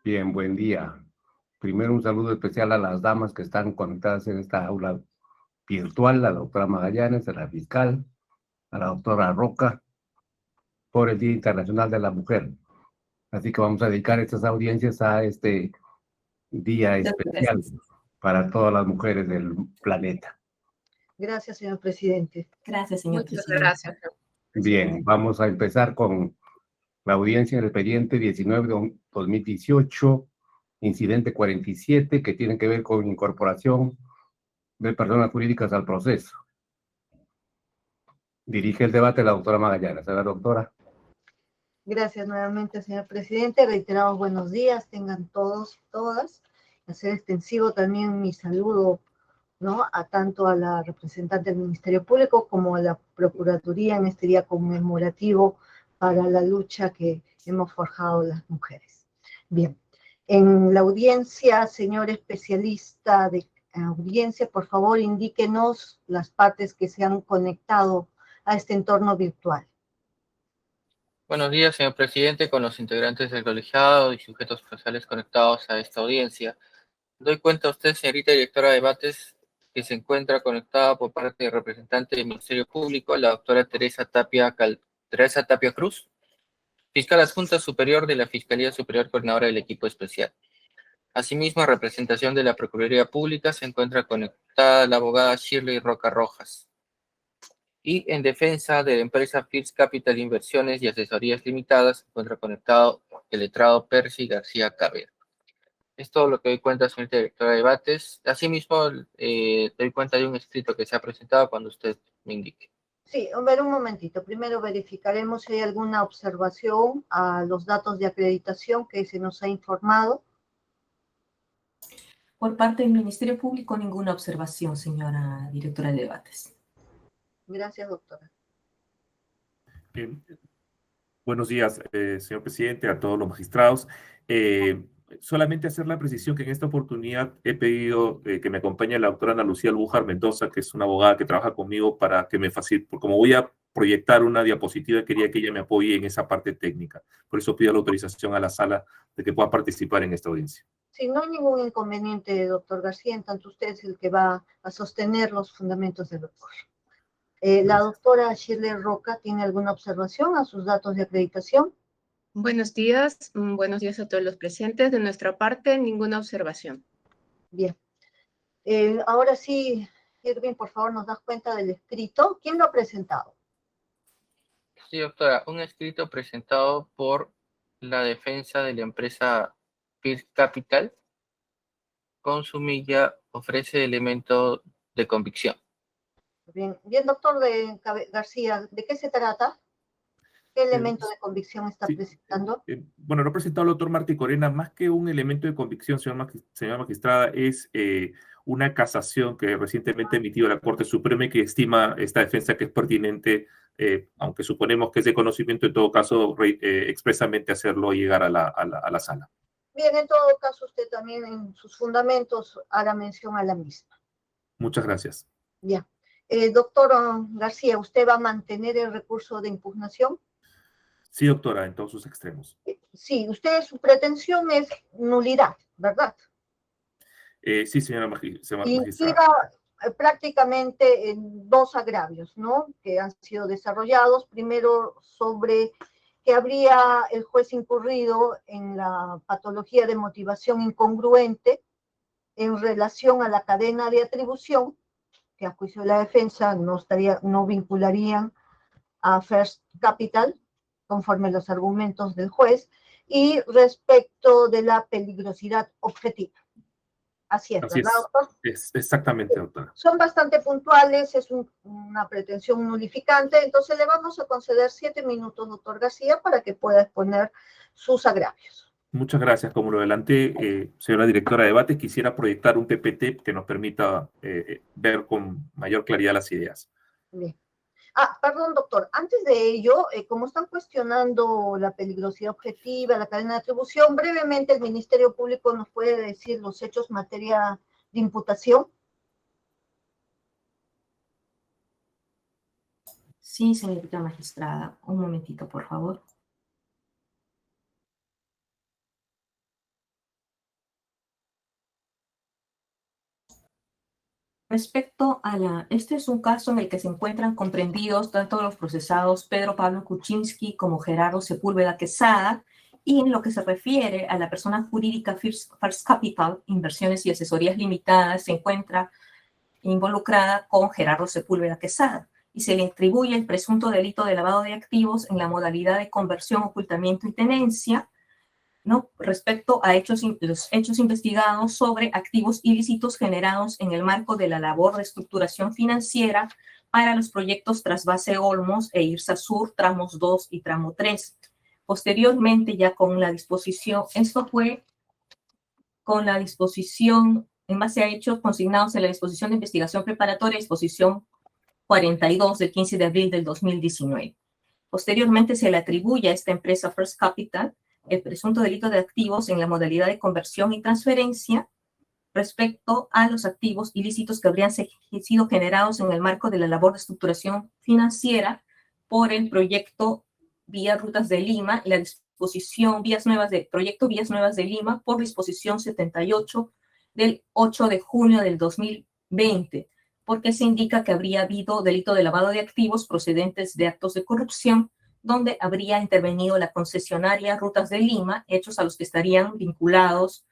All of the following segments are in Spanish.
Bien, buen día. Primero un saludo especial a las damas que están conectadas en esta aula virtual, a la doctora Magallanes, a la fiscal, a la doctora Roca, por el Día Internacional de la Mujer. Así que vamos a dedicar estas audiencias a este día especial Gracias. para todas las mujeres del planeta. Gracias, señor presidente. Gracias, señor Muchas presidente. gracias, señor Bien, presidente. vamos a empezar con la audiencia en el expediente 19-2018, incidente 47, que tiene que ver con incorporación de personas jurídicas al proceso. Dirige el debate la doctora Magallanes. ¿La doctora? Gracias nuevamente, señor presidente. Reiterados buenos días, tengan todos y todas. Hacer extensivo también mi saludo, ¿no?, a tanto a la representante del Ministerio Público como a la Procuraduría en este día conmemorativo para la lucha que hemos forjado las mujeres. Bien, en la audiencia, señor especialista de audiencia, por favor, indíquenos las partes que se han conectado a este entorno virtual. Buenos días, señor presidente, con los integrantes del colegiado y sujetos procesales conectados a esta audiencia. Doy cuenta a usted, señorita directora de debates, que se encuentra conectada por parte del representante del Ministerio Público, la doctora Teresa Tapia Cruz, fiscal adjunta superior de la Fiscalía Superior Coordinadora del Equipo Especial. Asimismo, en representación de la Procuraduría Pública se encuentra conectada la abogada Shirley Roca Rojas. Y en defensa de la empresa First Capital Inversiones y Asesorías Limitadas se encuentra conectado el letrado Percy García Cabrera. Es todo lo que doy cuenta, señorita directora de debates. Asimismo, doy cuenta de un escrito que se ha presentado cuando usted me indique. Sí, a ver, un momentito. Primero verificaremos si hay alguna observación a los datos de acreditación que se nos ha informado. Por parte del Ministerio Público, ninguna observación, señora directora de debates. Gracias, doctora. Buenos días, señor presidente, a todos los magistrados. Solamente hacer la precisión que en esta oportunidad he pedido que me acompañe la doctora Ana Lucía Albújar Mendoza, que es una abogada que trabaja conmigo para que me facilite, porque como voy a proyectar una diapositiva, quería que ella me apoye en esa parte técnica. Por eso pido la autorización a la sala de que pueda participar en esta audiencia. Sí, no hay ningún inconveniente, doctor García, en tanto usted es el que va a sostener los fundamentos del recurso. La doctora Shirley Roca, ¿tiene alguna observación a sus datos de acreditación? Buenos días a todos los presentes. De nuestra parte, ninguna observación. Bien. Ahora sí, Irving, por favor, nos das cuenta del escrito. ¿Quién lo ha presentado? Sí, doctora, un escrito presentado por la defensa de la empresa First Capital con su milla ofrece elementos de convicción. Bien, bien, doctor García, ¿de qué se trata? ¿Qué elemento de convicción está Sí, presentando? bueno, lo ha presentado el doctor Martí Corena, más que un elemento de convicción, señora magistrada, es una casación que recientemente ha emitido la Corte Suprema y que estima esta defensa que es pertinente, aunque suponemos que es de conocimiento, en todo caso, expresamente hacerlo llegar a la sala. Bien, en todo caso, usted también en sus fundamentos hará mención a la misma. Muchas gracias. Ya. Doctor García, ¿usted va a mantener el recurso de impugnación? Sí, doctora, en todos sus extremos. Sí, su pretensión es nulidad, ¿verdad? Sí, señora magistrada. Iba prácticamente en dos agravios, ¿no?, que han sido desarrollados. Primero, sobre que habría el juez incurrido en la patología de motivación incongruente en relación a la cadena de atribución, que a juicio de la defensa no vincularían a First Capital, conforme los argumentos del juez, y respecto de la peligrosidad objetiva. Así es, Así ¿verdad, es. doctor? Es exactamente, doctora. Son bastante puntuales, es una pretensión nulificante, entonces le vamos a conceder 7 minutos, doctor García, para que pueda exponer sus agravios. Muchas gracias. Como lo adelanté, señora directora de debates, quisiera proyectar un PPT que nos permita ver con mayor claridad las ideas. Bien. Perdón, doctor, antes de ello, como están cuestionando la peligrosidad objetiva, la cadena de atribución, brevemente el Ministerio Público nos puede decir los hechos en materia de imputación. Sí, señorita magistrada. Un momentito, por favor. Respecto a este es un caso en el que se encuentran comprendidos tanto los procesados Pedro Pablo Kuczynski como Gerardo Sepúlveda Quesada, y en lo que se refiere a la persona jurídica First Capital, Inversiones y Asesorías Limitadas, se encuentra involucrada con Gerardo Sepúlveda Quesada, y se le atribuye el presunto delito de lavado de activos en la modalidad de conversión, ocultamiento y tenencia, ¿no? Respecto a los hechos investigados sobre activos ilícitos generados en el marco de la labor de estructuración financiera para los proyectos Trasvase Olmos e Irsa Sur, tramos 2 y tramo 3. Posteriormente, ya con la disposición, esto fue con la disposición, en base a hechos consignados en la disposición de investigación preparatoria, disposición 42 del 15 de abril del 2019. Posteriormente, se le atribuye a esta empresa First Capital el presunto delito de activos en la modalidad de conversión y transferencia respecto a los activos ilícitos que habrían sido generados en el marco de la labor de estructuración financiera por el proyecto Vía Rutas de Lima, la disposición proyecto Vías Nuevas de Lima por disposición 78 del 8 de junio del 2020, porque se indica que habría habido delito de lavado de activos procedentes de actos de corrupción, donde habría intervenido la concesionaria Rutas de Lima, hechos a los que estarían vinculados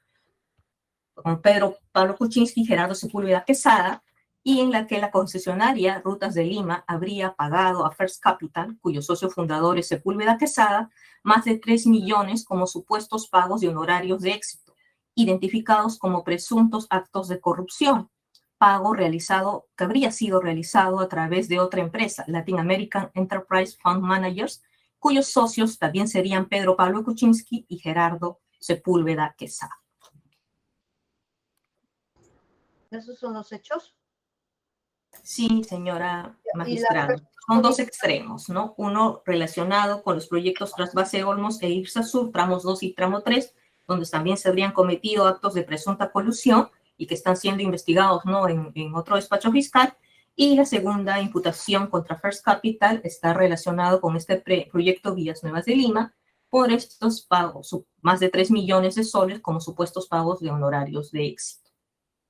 con Pedro Pablo Kuczynski y Gerardo Sepúlveda Quesada, y en la que la concesionaria Rutas de Lima habría pagado a First Capital, cuyo socio fundador es Sepúlveda Quesada, más de 3 millones como supuestos pagos de honorarios de éxito, identificados como presuntos actos de corrupción, pago que habría sido realizado a través de otra empresa, Latin American Enterprise Fund Managers, cuyos socios también serían Pedro Pablo Kuczynski y Gerardo Sepúlveda Quesada. ¿Esos son los hechos? Sí, señora magistrada. Son dos extremos, ¿no? Uno relacionado con los proyectos Trasvase Olmos e Irsa Sur, tramos 2 y tramo 3, donde también se habrían cometido actos de presunta colusión y que están siendo investigados, ¿no?, en otro despacho fiscal. Y la segunda imputación contra First Capital está relacionado con este proyecto Vías Nuevas de Lima por estos pagos, más de 3 millones de soles como supuestos pagos de honorarios de éxito.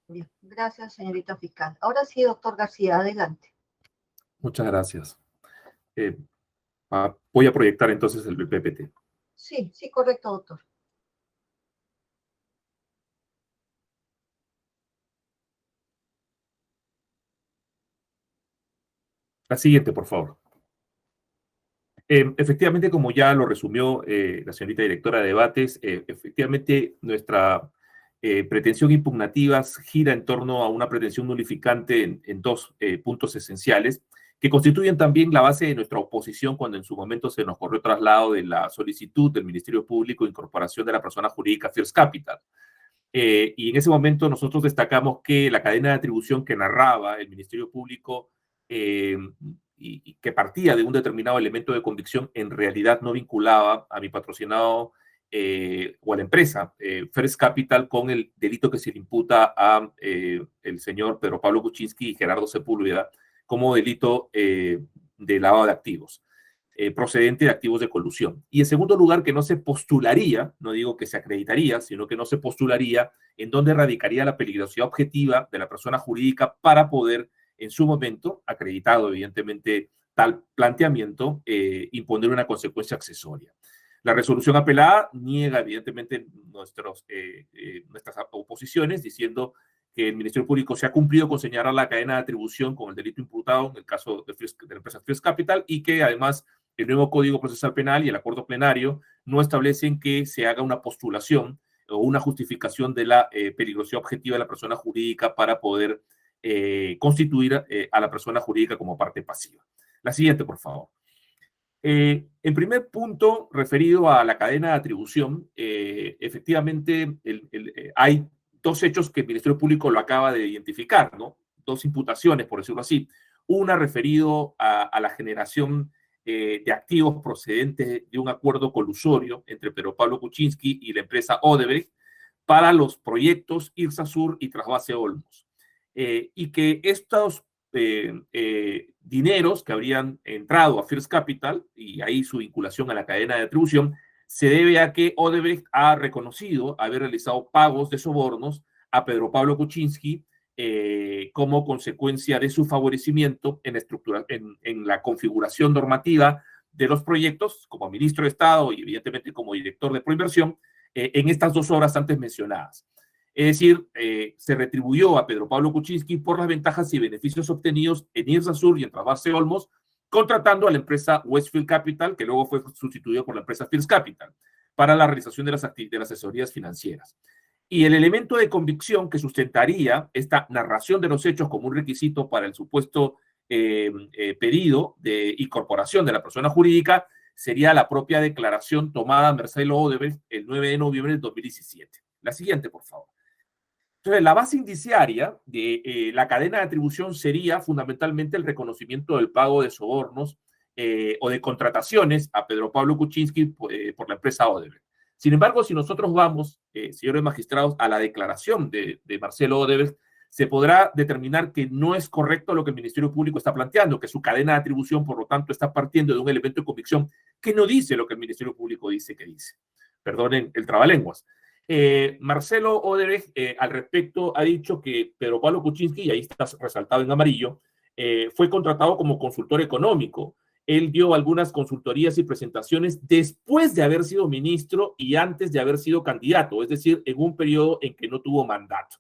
Bien, gracias, señorita fiscal. Ahora sí, doctor García, adelante. Muchas gracias. Voy a proyectar entonces el PPT. Sí, sí, correcto, doctor. La siguiente, por favor. Efectivamente, como ya lo resumió la señorita directora de debates, efectivamente nuestra pretensión impugnativa gira en torno a una pretensión nulificante en dos puntos esenciales que constituyen también la base de nuestra oposición cuando en su momento se nos corrió traslado de la solicitud del Ministerio Público de incorporación de la persona jurídica First Capital. Y en ese momento nosotros destacamos que la cadena de atribución que narraba el Ministerio Público y que partía de un determinado elemento de convicción en realidad no vinculaba a mi patrocinado o a la empresa First Capital con el delito que se le imputa a el señor Pedro Pablo Kuczynski y Gerardo Sepúlveda como delito de lavado de activos procedente de activos de colusión. Y en segundo lugar, que no se postularía, no digo que se acreditaría, sino que no se postularía en dónde radicaría la peligrosidad objetiva de la persona jurídica para poder, en su momento, acreditado evidentemente tal planteamiento, imponer una consecuencia accesoria. La resolución apelada niega evidentemente nuestras oposiciones, diciendo que el Ministerio Público se ha cumplido con señalar la cadena de atribución con el delito imputado en el caso de la empresa First Capital y que además el nuevo Código Procesal Penal y el acuerdo plenario no establecen que se haga una postulación o una justificación de la peligrosidad objetiva de la persona jurídica para poder constituir a la persona jurídica como parte pasiva. La siguiente, por favor. En primer punto, referido a la cadena de atribución, efectivamente hay dos hechos que el Ministerio Público lo acaba de identificar, ¿no? Dos imputaciones, por decirlo así. Una referido a la generación de activos procedentes de un acuerdo colusorio entre Pedro Pablo Kuczynski y la empresa Odebrecht para los proyectos Irsa Sur y Trasvase Olmos. Y que estos dineros que habrían entrado a First Capital, y ahí su vinculación a la cadena de atribución, se debe a que Odebrecht ha reconocido haber realizado pagos de sobornos a Pedro Pablo Kuczynski como consecuencia de su favorecimiento en la configuración normativa de los proyectos, como ministro de Estado y evidentemente como director de Proinversión, en estas 2 obras antes mencionadas. Es decir, se retribuyó a Pedro Pablo Kuczynski por las ventajas y beneficios obtenidos en IRSA Sur y en Trasvase Olmos, contratando a la empresa Westfield Capital, que luego fue sustituido por la empresa First Capital, para la realización de las asesorías financieras. Y el elemento de convicción que sustentaría esta narración de los hechos como un requisito para el supuesto pedido de incorporación de la persona jurídica sería la propia declaración tomada a Marcelo Odebrecht el 9 de noviembre de 2017. La siguiente, por favor. Entonces, la base indiciaria de la cadena de atribución sería fundamentalmente el reconocimiento del pago de sobornos o de contrataciones a Pedro Pablo Kuczynski por la empresa Odebrecht. Sin embargo, si nosotros vamos, señores magistrados, a la declaración de Marcelo Odebrecht, se podrá determinar que no es correcto lo que el Ministerio Público está planteando, que su cadena de atribución, por lo tanto, está partiendo de un elemento de convicción que no dice lo que el Ministerio Público dice que dice. Perdonen el trabalenguas. Marcelo Odebrecht al respecto ha dicho que Pedro Pablo Kuczynski, y ahí está resaltado en amarillo, fue contratado como consultor económico. Él dio algunas consultorías y presentaciones después de haber sido ministro y antes de haber sido candidato, es decir, en un periodo en que no tuvo mandato.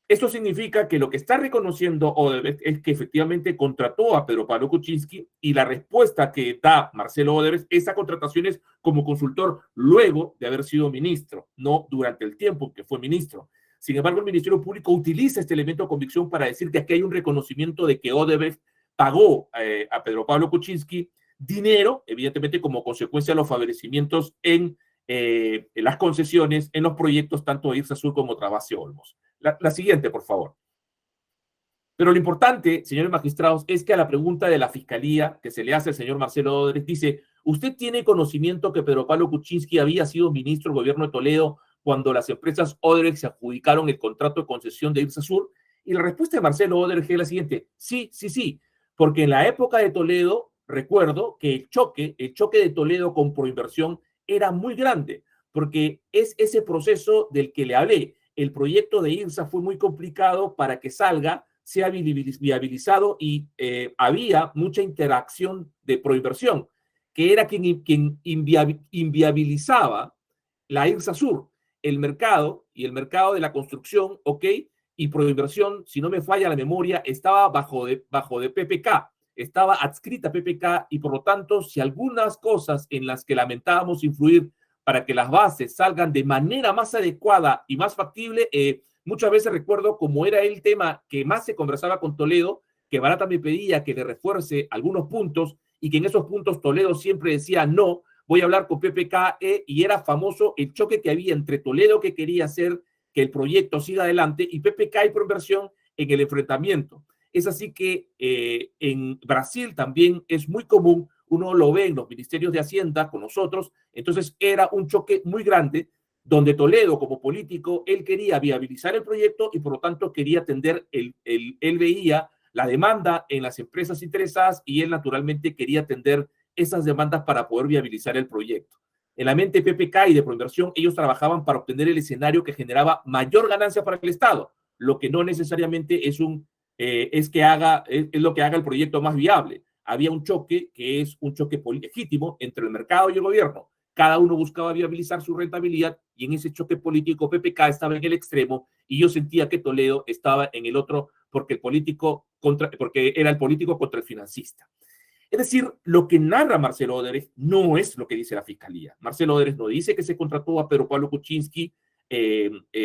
Esto significa que lo que está reconociendo Odebrecht es que efectivamente contrató a Pedro Pablo Kuczynski, y la respuesta que da Marcelo Odebrecht, esa contratación es como consultor luego de haber sido ministro, no durante el tiempo que fue ministro. Sin embargo, el Ministerio Público utiliza este elemento de convicción para decir que aquí hay un reconocimiento de que Odebrecht pagó a Pedro Pablo Kuczynski dinero, evidentemente como consecuencia de los favorecimientos en las concesiones, en los proyectos tanto de IRSA Sur como Trasvase Olmos. La siguiente, por favor. Pero lo importante, señores magistrados, es que a la pregunta de la Fiscalía que se le hace al señor Marcelo Odebrecht, dice: ¿usted tiene conocimiento que Pedro Pablo Kuczynski había sido ministro del gobierno de Toledo cuando las empresas Odebrecht se adjudicaron el contrato de concesión de IRSA Sur? Y la respuesta de Marcelo Odebrecht es la siguiente: sí, porque en la época de Toledo, recuerdo que el choque de Toledo con Proinversión era muy grande, porque es ese proceso del que le hablé. El proyecto de IRSA fue muy complicado para que salga, sea viabilizado, y había mucha interacción de Proinversión, que era quien inviabilizaba la IRSA Sur, el mercado y el mercado de la construcción, ¿ok? Y Proinversión, si no me falla la memoria, estaba bajo de PPK, estaba adscrita a PPK, y por lo tanto, si algunas cosas en las que lamentábamos influir para que las bases salgan de manera más adecuada y más factible, muchas veces recuerdo como era el tema que más se conversaba con Toledo, que Barata me pedía que le refuerce algunos puntos, y que en esos puntos Toledo siempre decía: no, voy a hablar con PPK, y era famoso el choque que había entre Toledo, que quería hacer que el proyecto siga adelante, y PPK y Proinversión en el enfrentamiento. Es así que en Brasil también es muy común, uno lo ve en los ministerios de Hacienda con nosotros. Entonces era un choque muy grande, donde Toledo, como político, él quería viabilizar el proyecto y por lo tanto quería atender, él veía la demanda en las empresas interesadas, y él naturalmente quería atender esas demandas para poder viabilizar el proyecto. En la mente de PPK y de Proinversión, ellos trabajaban para obtener el escenario que generaba mayor ganancia para el Estado, lo que no necesariamente es lo que haga el proyecto más viable. Había un choque que es un choque legítimo entre el mercado y el gobierno. Cada uno buscaba viabilizar su rentabilidad, y en ese choque político PPK estaba en el extremo, y yo sentía que Toledo estaba en el otro, porque era el político contra el financista. Es decir, lo que narra Marcelo Odebrecht no es lo que dice la Fiscalía. Marcelo Odebrecht no dice que se contrató a Pedro Pablo Kuczynski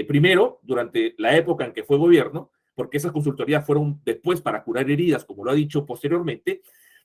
primero, durante la época en que fue gobierno, porque esas consultorías fueron después para curar heridas, como lo ha dicho posteriormente.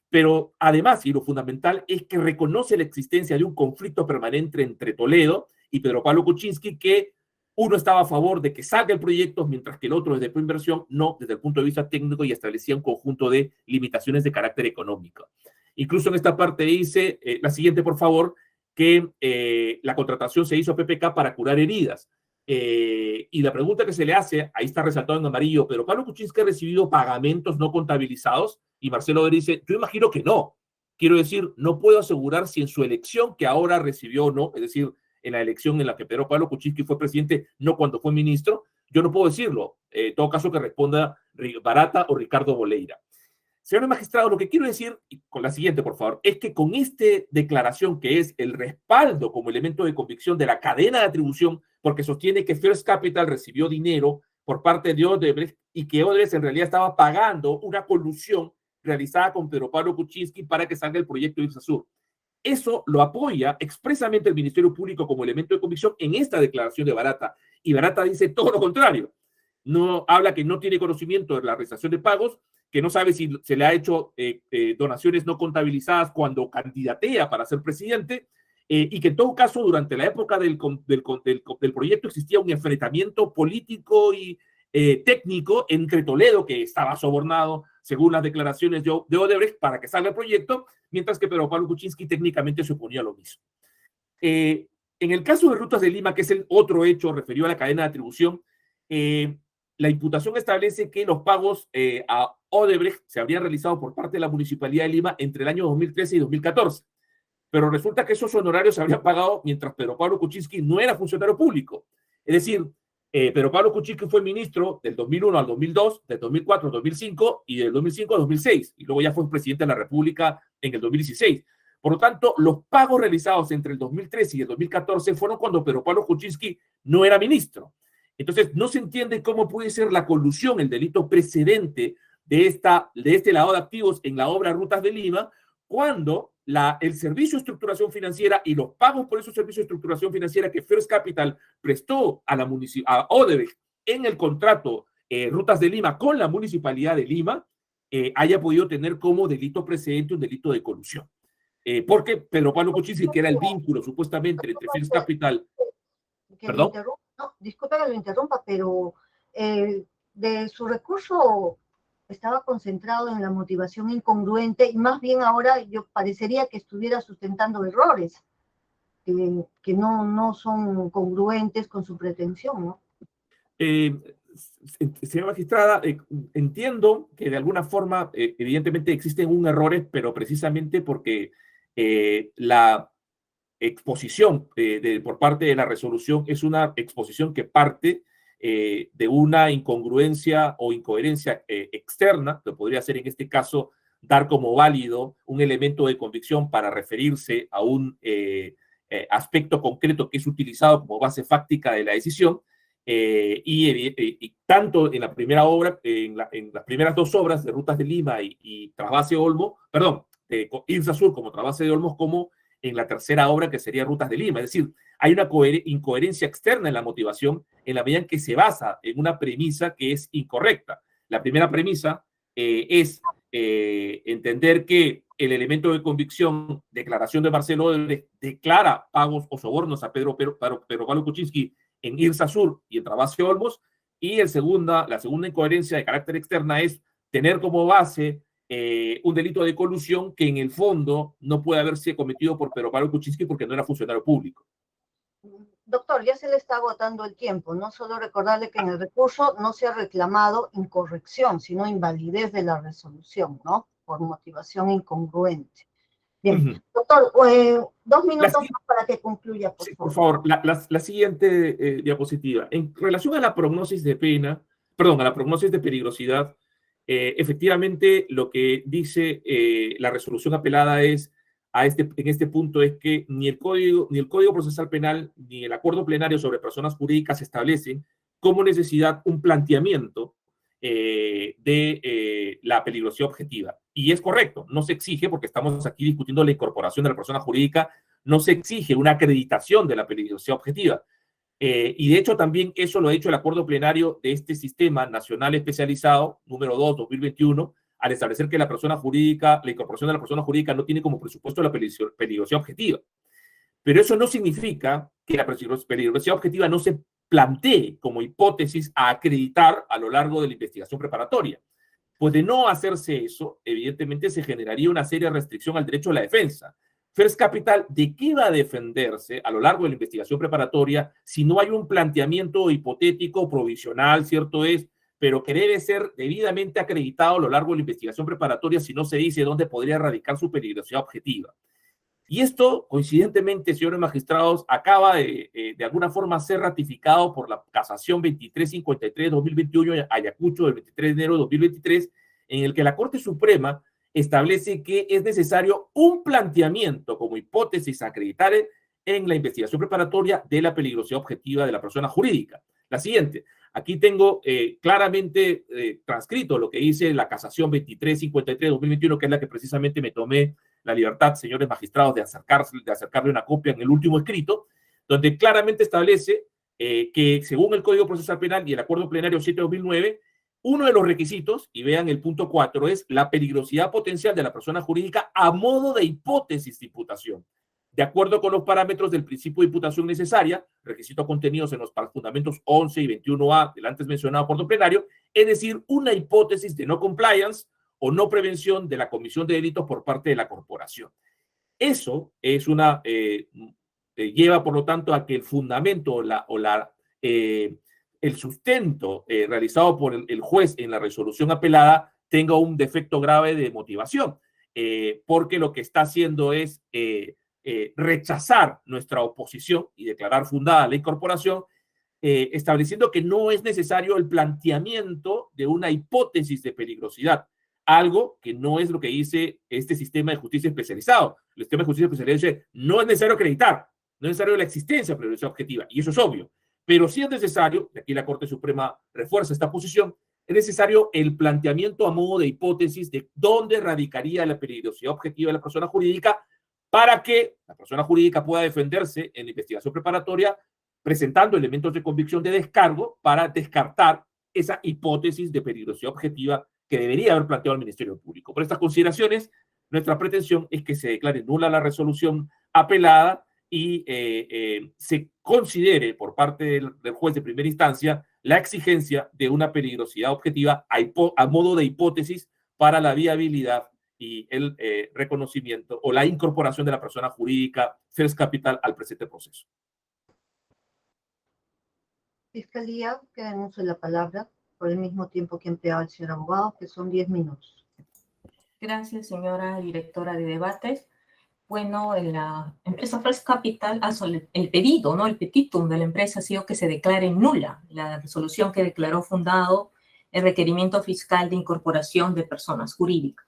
Pero además, y lo fundamental, es que reconoce la existencia de un conflicto permanente entre Toledo y Pedro Pablo Kuczynski, que uno estaba a favor de que salga el proyecto, mientras que el otro, desde Proinversión, no, desde el punto de vista técnico, y establecía un conjunto de limitaciones de carácter económico. Incluso en esta parte dice, la siguiente por favor, que la contratación se hizo a PPK para curar heridas. Y la pregunta que se le hace, ahí está resaltado en amarillo: ¿pero Pablo Kuczynski ha recibido pagamentos no contabilizados? Y Marcelo Odebrecht dice: yo imagino que no. Quiero decir, no puedo asegurar si en su elección, que ahora recibió o no, es decir, en la elección en la que Pedro Pablo Kuczynski fue presidente, no cuando fue ministro, yo no puedo decirlo. En todo caso, que responda Barata o Ricardo Boleira. Señores magistrados, lo que quiero decir, con la siguiente, por favor, es que con esta declaración, que es el respaldo como elemento de convicción de la cadena de atribución, porque sostiene que First Capital recibió dinero por parte de Odebrecht y que Odebrecht en realidad estaba pagando una colusión realizada con Pedro Pablo Kuczynski para que salga el proyecto de IRSASUR. Eso lo apoya expresamente el Ministerio Público como elemento de convicción en esta declaración de Barata. Y Barata dice todo lo contrario. No habla que no tiene conocimiento de la realización de pagos, que no sabe si se le ha hecho donaciones no contabilizadas cuando candidatea para ser presidente, y que en todo caso durante la época del proyecto existía un enfrentamiento político y técnico entre Toledo, que estaba sobornado según las declaraciones de Odebrecht para que salga el proyecto, mientras que Pedro Pablo Kuczynski técnicamente se oponía a lo mismo. En el caso de Rutas de Lima, que es el otro hecho referido a la cadena de atribución, la imputación establece que los pagos a Odebrecht se habrían realizado por parte de la Municipalidad de Lima entre el año 2013 y 2014. Pero resulta que esos honorarios se habrían pagado mientras Pedro Pablo Kuczynski no era funcionario público. Es decir, Pedro Pablo Kuczynski fue ministro del 2001 al 2002, del 2004 al 2005 y del 2005 al 2006. Y luego ya fue presidente de la República en el 2016. Por lo tanto, los pagos realizados entre el 2013 y el 2014 fueron cuando Pedro Pablo Kuczynski no era ministro. Entonces, no se entiende cómo puede ser la colusión, el delito precedente de este lavado de activos en la obra Rutas de Lima, cuando el servicio de estructuración financiera y los pagos por esos servicios de estructuración financiera que First Capital prestó a Odebrecht en el contrato Rutas de Lima con la Municipalidad de Lima, haya podido tener como delito precedente un delito de colusión. Porque Pedro Pablo Kuczynski, que era el vínculo supuestamente entre First Capital... ¿Perdón? No, disculpe que lo interrumpa, pero de su recurso estaba concentrado en la motivación incongruente y más bien ahora yo parecería que estuviera sustentando errores que no son congruentes con su pretensión, ¿no? Señora magistrada, entiendo que de alguna forma evidentemente existen errores, pero precisamente porque la exposición por parte de la resolución es una exposición que parte de una incongruencia o incoherencia externa, que podría ser en este caso dar como válido un elemento de convicción para referirse a un aspecto concreto que es utilizado como base fáctica de la decisión, y tanto en la primera obra, en las primeras dos obras de Rutas de Lima y Trasvase Olmo, perdón, IRSASUR como Trasvase de Olmos, como en la tercera obra que sería Rutas de Lima. Es decir, hay una incoherencia externa en la motivación en la medida en que se basa en una premisa que es incorrecta. La primera premisa es entender que el elemento de convicción, declaración de Marcelo Odebrecht, declara pagos o sobornos a Pedro Pablo Kuczynski en IRSASUR y en Trasvase Olmos, y la segunda incoherencia de carácter externa es tener como base un delito de colusión que en el fondo no puede haberse cometido por Pedro Pablo Kuczynski porque no era funcionario público. Doctor, ya se le está agotando el tiempo. No solo recordarle que en el recurso no se ha reclamado incorrección, sino invalidez de la resolución, ¿no? Por motivación incongruente. Bien, doctor, 2 minutos más para que concluya, por favor. Por favor, la siguiente diapositiva. En relación a la prognosis de pena, perdón, a la prognosis de peligrosidad, efectivamente lo que dice la resolución apelada es en este punto es que ni el Código Procesal Penal ni el acuerdo plenario sobre personas jurídicas establecen como necesidad un planteamiento de la peligrosidad objetiva. Y es correcto, no se exige, porque estamos aquí discutiendo la incorporación de la persona jurídica, no se exige una acreditación de la peligrosidad objetiva. Y de hecho también eso lo ha dicho el acuerdo plenario de este sistema nacional especializado, número 2, 2021, al establecer que la incorporación de la persona jurídica no tiene como presupuesto la peligrosidad objetiva. Pero eso no significa que la peligrosidad objetiva no se plantee como hipótesis a acreditar a lo largo de la investigación preparatoria. Pues de no hacerse eso, evidentemente se generaría una seria restricción al derecho a la defensa. First Capital, ¿de qué va a defenderse a lo largo de la investigación preparatoria si no hay un planteamiento hipotético, provisional, cierto es, pero que debe ser debidamente acreditado a lo largo de la investigación preparatoria si no se dice dónde podría radicar su peligrosidad objetiva? Y esto, coincidentemente, señores magistrados, acaba de alguna forma ser ratificado por la Casación 2353-2021 de Ayacucho del 23 de enero de 2023, en el que la Corte Suprema establece que es necesario un planteamiento como hipótesis a acreditar en la investigación preparatoria de la peligrosidad objetiva de la persona jurídica. La siguiente, aquí tengo claramente transcrito lo que dice la Casación 2353-2021, que es la que precisamente me tomé la libertad, señores magistrados, de acercarle una copia en el último escrito, donde claramente establece que según el Código Procesal Penal y el Acuerdo Plenario 7/2009, uno de los requisitos, y vean el punto 4, es la peligrosidad potencial de la persona jurídica a modo de hipótesis de imputación, de acuerdo con los parámetros del principio de imputación necesaria, requisitos contenidos en los fundamentos 11 y 21A del antes mencionado acuerdo plenario, es decir, una hipótesis de no compliance o no prevención de la comisión de delitos por parte de la corporación. Eso es lleva, por lo tanto, a que el fundamento el sustento realizado por el juez en la resolución apelada tenga un defecto grave de motivación, porque lo que está haciendo es rechazar nuestra oposición y declarar fundada la incorporación, estableciendo que no es necesario el planteamiento de una hipótesis de peligrosidad, algo que no es lo que dice este sistema de justicia especializado. El sistema de justicia especializado dice, no es necesario acreditar, no es necesario la existencia de peligrosidad objetiva, y eso es obvio, pero sí es necesario, y aquí la Corte Suprema refuerza esta posición, es necesario el planteamiento a modo de hipótesis de dónde radicaría la peligrosidad objetiva de la persona jurídica para que la persona jurídica pueda defenderse en la investigación preparatoria presentando elementos de convicción de descargo para descartar esa hipótesis de peligrosidad objetiva que debería haber planteado el Ministerio Público. Por estas consideraciones, nuestra pretensión es que se declare nula la resolución apelada y se considere por parte del juez de primera instancia la exigencia de una peligrosidad objetiva a modo de hipótesis para la viabilidad y el reconocimiento o la incorporación de la persona jurídica First Capital al presente proceso. Fiscalía, queda en uso de la palabra por el mismo tiempo que empleaba el señor abogado, que son 10 minutos. Gracias, señora directora de debates. Bueno, la empresa First Capital, el pedido, ¿no? El petitum de la empresa ha sido que se declare nula la resolución que declaró fundado el requerimiento fiscal de incorporación de personas jurídicas.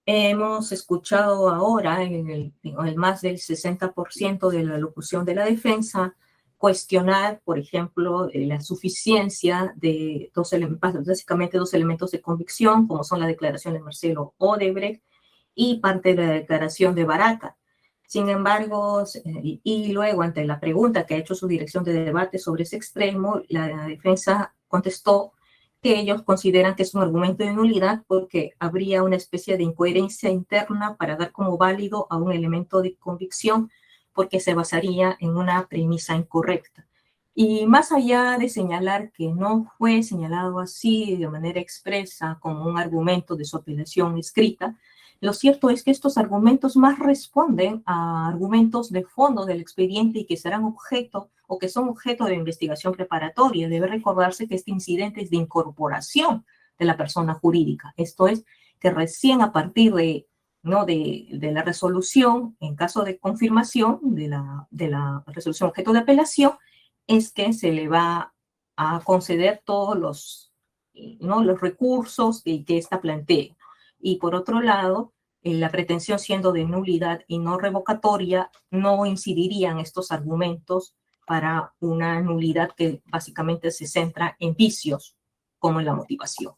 Hemos escuchado ahora en el más del 60% de la locución de la defensa cuestionar, por ejemplo, la suficiencia de básicamente dos elementos de convicción, como son la declaración de Marcelo Odebrecht y parte de la declaración de Baraka. Sin embargo, y luego ante la pregunta que ha hecho su dirección de debate sobre ese extremo, la defensa contestó que ellos consideran que es un argumento de nulidad porque habría una especie de incoherencia interna para dar como válido a un elemento de convicción porque se basaría en una premisa incorrecta. Y más allá de señalar que no fue señalado así de manera expresa como un argumento de su apelación escrita, lo cierto es que estos argumentos más responden a argumentos de fondo del expediente y que serán objeto o que son objeto de investigación preparatoria. Debe recordarse que este incidente es de incorporación de la persona jurídica. Esto es, que recién a partir de la resolución, en caso de confirmación de la resolución objeto de apelación, es que se le va a conceder todos los recursos que ésta plantee. Y por otro lado, la pretensión siendo de nulidad y no revocatoria, no incidirían estos argumentos para una nulidad que básicamente se centra en vicios, como en la motivación.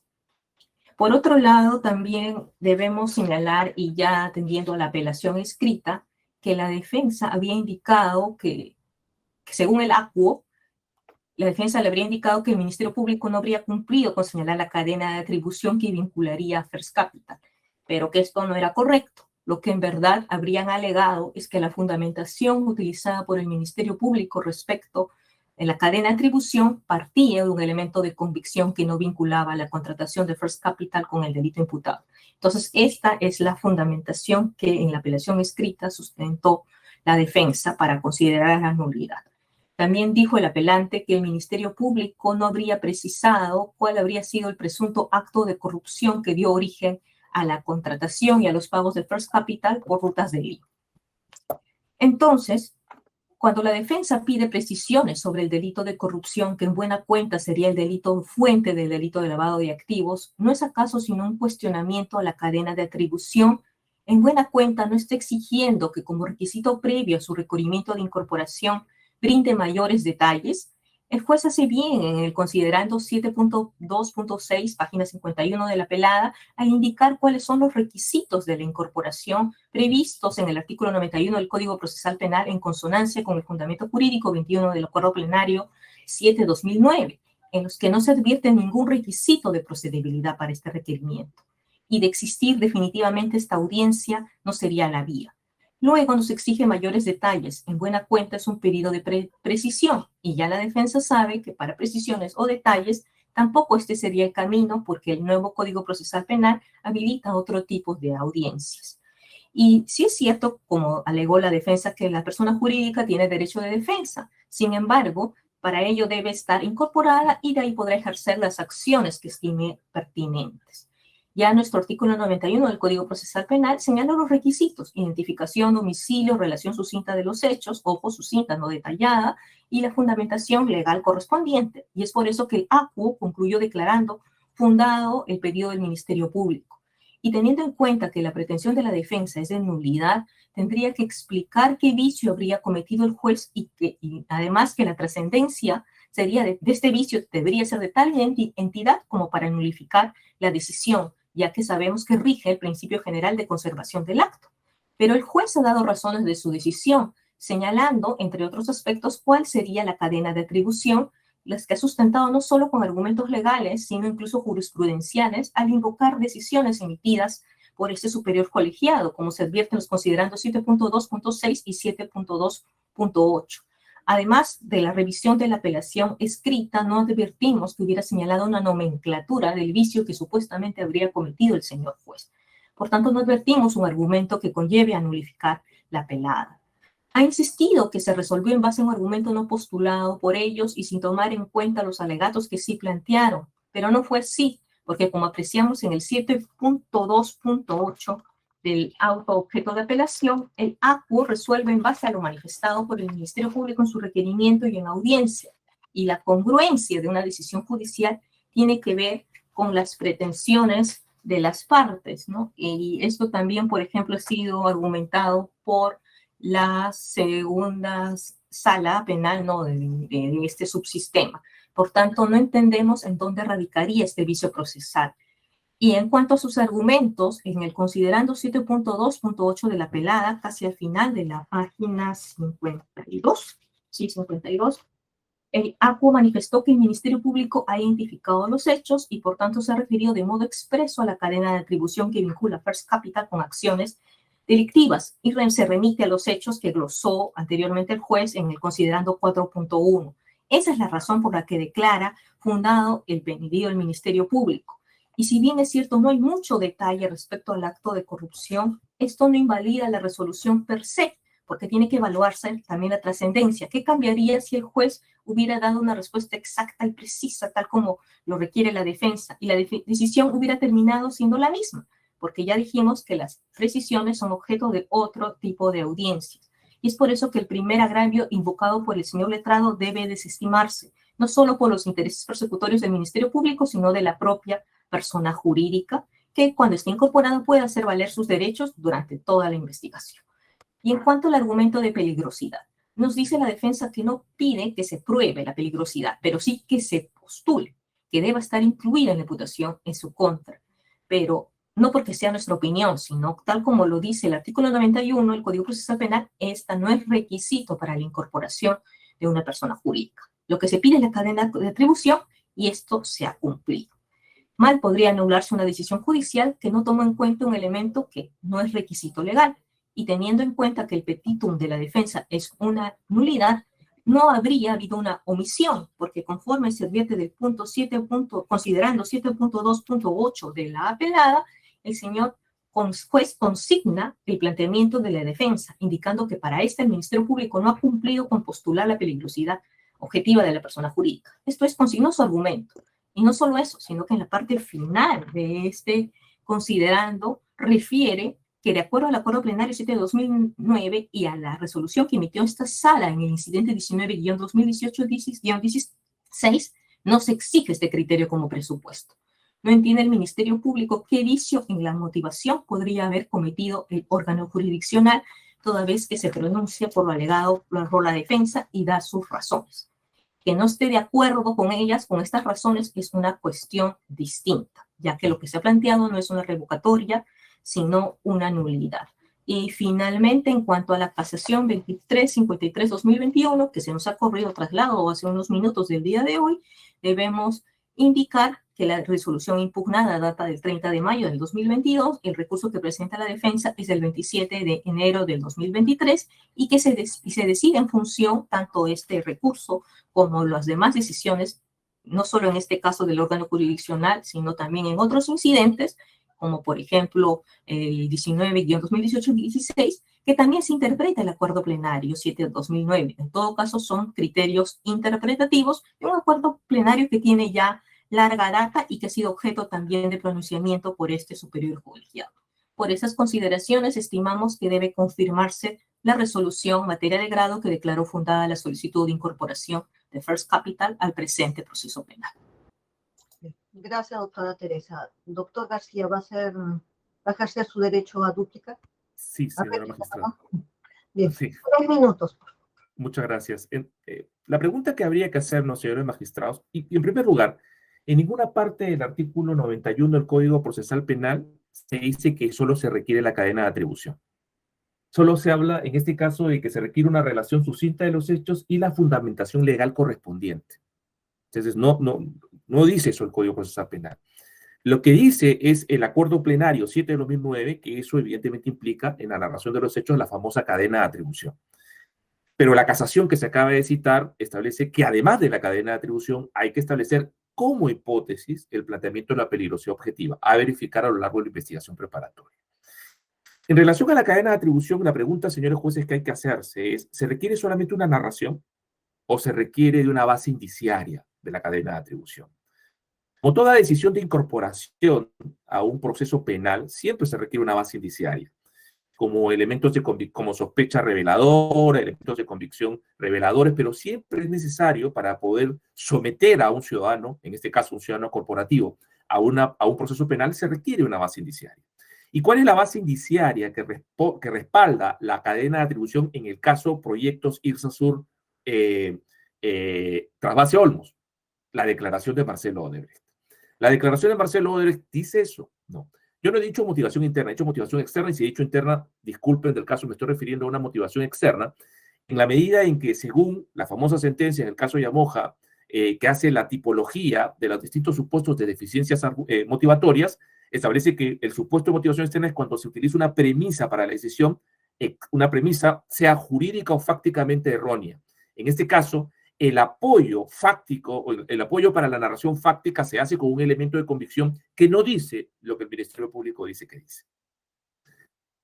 Por otro lado, también debemos señalar, y ya atendiendo a la apelación escrita, que la defensa había indicado que según el ACUO, la defensa le habría indicado que el Ministerio Público no habría cumplido con señalar la cadena de atribución que vincularía a First Capital, pero que esto no era correcto. Lo que en verdad habrían alegado es que la fundamentación utilizada por el Ministerio Público respecto a la cadena de atribución partía de un elemento de convicción que no vinculaba la contratación de First Capital con el delito imputado. Entonces, esta es la fundamentación que en la apelación escrita sustentó la defensa para considerar la nulidad. También dijo el apelante que el Ministerio Público no habría precisado cuál habría sido el presunto acto de corrupción que dio origen a la contratación y a los pagos de First Capital por rutas de Lima. Entonces, cuando la defensa pide precisiones sobre el delito de corrupción, que en buena cuenta sería el delito fuente del delito de lavado de activos, ¿no es acaso sino un cuestionamiento a la cadena de atribución? En buena cuenta no está exigiendo que como requisito previo a su requerimiento de incorporación brinde mayores detalles. El juez hace bien en el considerando 7.2.6, página 51 de la apelada, al indicar cuáles son los requisitos de la incorporación previstos en el artículo 91 del Código Procesal Penal en consonancia con el fundamento jurídico 21 del Acuerdo Plenario 7/2009, en los que no se advierte ningún requisito de procedibilidad para este requerimiento. Y de existir definitivamente esta audiencia no sería la vía. Luego nos exige mayores detalles. En buena cuenta es un pedido de precisión y ya la defensa sabe que para precisiones o detalles tampoco este sería el camino porque el nuevo Código Procesal Penal habilita otro tipo de audiencias. Y sí es cierto, como alegó la defensa, que la persona jurídica tiene derecho de defensa. Sin embargo, para ello debe estar incorporada y de ahí podrá ejercer las acciones que estime pertinentes. Ya nuestro artículo 91 del Código Procesal Penal señala los requisitos: identificación, domicilio, relación sucinta de los hechos, ojo, sucinta, no detallada, y la fundamentación legal correspondiente. Y es por eso que el ACU concluyó declarando fundado el pedido del Ministerio Público. Y teniendo en cuenta que la pretensión de la defensa es de nulidad, tendría que explicar qué vicio habría cometido el juez y además que la trascendencia sería de este vicio debería ser de tal entidad como para nulificar la decisión, ya que sabemos que rige el principio general de conservación del acto. Pero el juez ha dado razones de su decisión, señalando, entre otros aspectos, cuál sería la cadena de atribución, las que ha sustentado no solo con argumentos legales, sino incluso jurisprudenciales, al invocar decisiones emitidas por este superior colegiado, como se advierte en los considerandos 7.2.6 y 7.2.8. Además de la revisión de la apelación escrita, no advertimos que hubiera señalado una nomenclatura del vicio que supuestamente habría cometido el señor juez. Por tanto, no advertimos un argumento que conlleve a nulificar la apelada. Ha insistido que se resolvió en base a un argumento no postulado por ellos y sin tomar en cuenta los alegatos que sí plantearon, pero no fue así, porque como apreciamos en el 7.2.8 del auto objeto de apelación, el ACU resuelve en base a lo manifestado por el Ministerio Público en su requerimiento y en audiencia, y la congruencia de una decisión judicial tiene que ver con las pretensiones de las partes, ¿no? Y esto también, por ejemplo, ha sido argumentado por la segunda sala penal, ¿no?, de este subsistema. Por tanto, no entendemos en dónde radicaría este vicio procesal. Y en cuanto a sus argumentos, en el considerando 7.2.8 de la apelada, casi al final de la página 52, el ACU manifestó que el Ministerio Público ha identificado los hechos y por tanto se ha referido de modo expreso a la cadena de atribución que vincula First Capital con acciones delictivas y se remite a los hechos que glosó anteriormente el juez en el considerando 4.1. Esa es la razón por la que declara fundado el pedido del Ministerio Público. Y si bien es cierto, no hay mucho detalle respecto al acto de corrupción, esto no invalida la resolución per se, porque tiene que evaluarse también la trascendencia. ¿Qué cambiaría si el juez hubiera dado una respuesta exacta y precisa, tal como lo requiere la defensa, y la decisión hubiera terminado siendo la misma? Porque ya dijimos que las precisiones son objeto de otro tipo de audiencias. Y es por eso que el primer agravio invocado por el señor letrado debe desestimarse, no solo por los intereses persecutorios del Ministerio Público, sino de la propia persona jurídica, que cuando esté incorporada puede hacer valer sus derechos durante toda la investigación. Y en cuanto al argumento de peligrosidad, nos dice la defensa que no pide que se pruebe la peligrosidad, pero sí que se postule, que deba estar incluida en la imputación en su contra. Pero no porque sea nuestra opinión, sino tal como lo dice el artículo 91 del Código Procesal Penal, esta no es requisito para la incorporación de una persona jurídica. Lo que se pide es la cadena de atribución y esto se ha cumplido. Mal podría anularse una decisión judicial que no tomó en cuenta un elemento que no es requisito legal, y teniendo en cuenta que el petitum de la defensa es una nulidad, no habría habido una omisión, porque conforme se advierte del punto 7, considerando 7.2.8 de la apelada, el señor juez consigna el planteamiento de la defensa, indicando que para este el Ministerio Público no ha cumplido con postular la peligrosidad objetiva de la persona jurídica. Esto es, consignó su argumento. Y no solo eso, sino que en la parte final de este considerando refiere que de acuerdo al acuerdo plenario 7 de 2009 y a la resolución que emitió esta sala en el incidente 19-2018-16, no se exige este criterio como presupuesto. No entiende el Ministerio Público qué vicio en la motivación podría haber cometido el órgano jurisdiccional, toda vez que se pronuncia por lo alegado por la defensa y da sus razones. Que no esté de acuerdo con ellas, con estas razones, es una cuestión distinta, ya que lo que se ha planteado no es una revocatoria, sino una nulidad. Y finalmente, en cuanto a la casación 2353-2021, que se nos ha corrido traslado hace unos minutos del día de hoy, debemos indicar que la resolución impugnada data del 30 de mayo del 2022, el recurso que presenta la defensa es del 27 de enero del 2023 y que se decide en función tanto este recurso como las demás decisiones, no solo en este caso del órgano jurisdiccional, sino también en otros incidentes, como por ejemplo el 19-2018-16, que también se interpreta el acuerdo plenario 7 de 2009. En todo caso, son criterios interpretativos de un acuerdo plenario que tiene ya larga data y que ha sido objeto también de pronunciamiento por este superior colegiado. Por esas consideraciones, estimamos que debe confirmarse la resolución en materia de grado que declaró fundada la solicitud de incorporación de First Capital al presente proceso penal. Gracias, doctora Teresa. Doctor García, ¿va a ejercer su derecho a dúplica? Sí, señora magistrada. Bien, Sí. 3 minutos. Muchas gracias. La pregunta que habría que hacernos, señores magistrados, y en primer lugar, en ninguna parte del artículo 91 del Código Procesal Penal se dice que solo se requiere la cadena de atribución. Solo se habla, en este caso, de que se requiere una relación sucinta de los hechos y la fundamentación legal correspondiente. Entonces, no dice eso el Código Procesal Penal. Lo que dice es el acuerdo plenario 7 de 2009, que eso evidentemente implica en la narración de los hechos la famosa cadena de atribución. Pero la casación que se acaba de citar establece que además de la cadena de atribución hay que establecer como hipótesis el planteamiento de la peligrosidad objetiva a verificar a lo largo de la investigación preparatoria. En relación a la cadena de atribución, la pregunta, señores jueces, que hay que hacerse es, ¿se requiere solamente una narración o se requiere de una base indiciaria de la cadena de atribución? Como toda decisión de incorporación a un proceso penal, siempre se requiere una base indiciaria, como elementos como sospecha reveladora, elementos de convicción reveladores, pero siempre es necesario para poder someter a un ciudadano, en este caso un ciudadano corporativo, a un proceso penal, se requiere una base indiciaria. ¿Y cuál es la base indiciaria que respalda la cadena de atribución en el caso Proyectos Irsasur Trasvase Olmos? La declaración de Marcelo Odebrecht. ¿La declaración de Marcelo Odebrecht dice eso? No. Yo no he dicho motivación interna, he dicho motivación externa, y si he dicho interna, disculpen del caso, me estoy refiriendo a una motivación externa, en la medida en que, según la famosa sentencia en el caso Yamoja, que hace la tipología de los distintos supuestos de deficiencias motivatorias, establece que el supuesto de motivación externa es cuando se utiliza una premisa para la decisión, una premisa sea jurídica o fácticamente errónea. En este caso, el apoyo fáctico, el apoyo para la narración fáctica se hace con un elemento de convicción que no dice lo que el Ministerio Público dice que dice.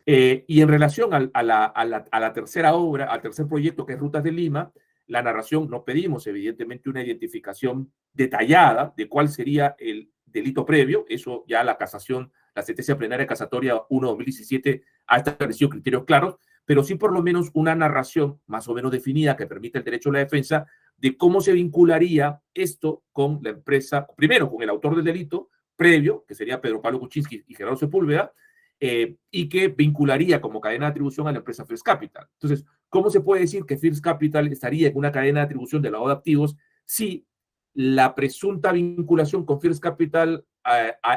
Y en relación a la tercera obra, al tercer proyecto que es Rutas de Lima, la narración, no pedimos evidentemente una identificación detallada de cuál sería el delito previo, eso ya la casación, la sentencia plenaria casatoria 1/2017 ha establecido criterios claros, pero sí por lo menos una narración más o menos definida que permita el derecho a la defensa de cómo se vincularía esto con la empresa, primero con el autor del delito previo, que sería Pedro Pablo Kuczynski y Gerardo Sepúlveda, y que vincularía como cadena de atribución a la empresa First Capital. Entonces, ¿cómo se puede decir que First Capital estaría en una cadena de atribución de lavado de activos si la presunta vinculación con First Capital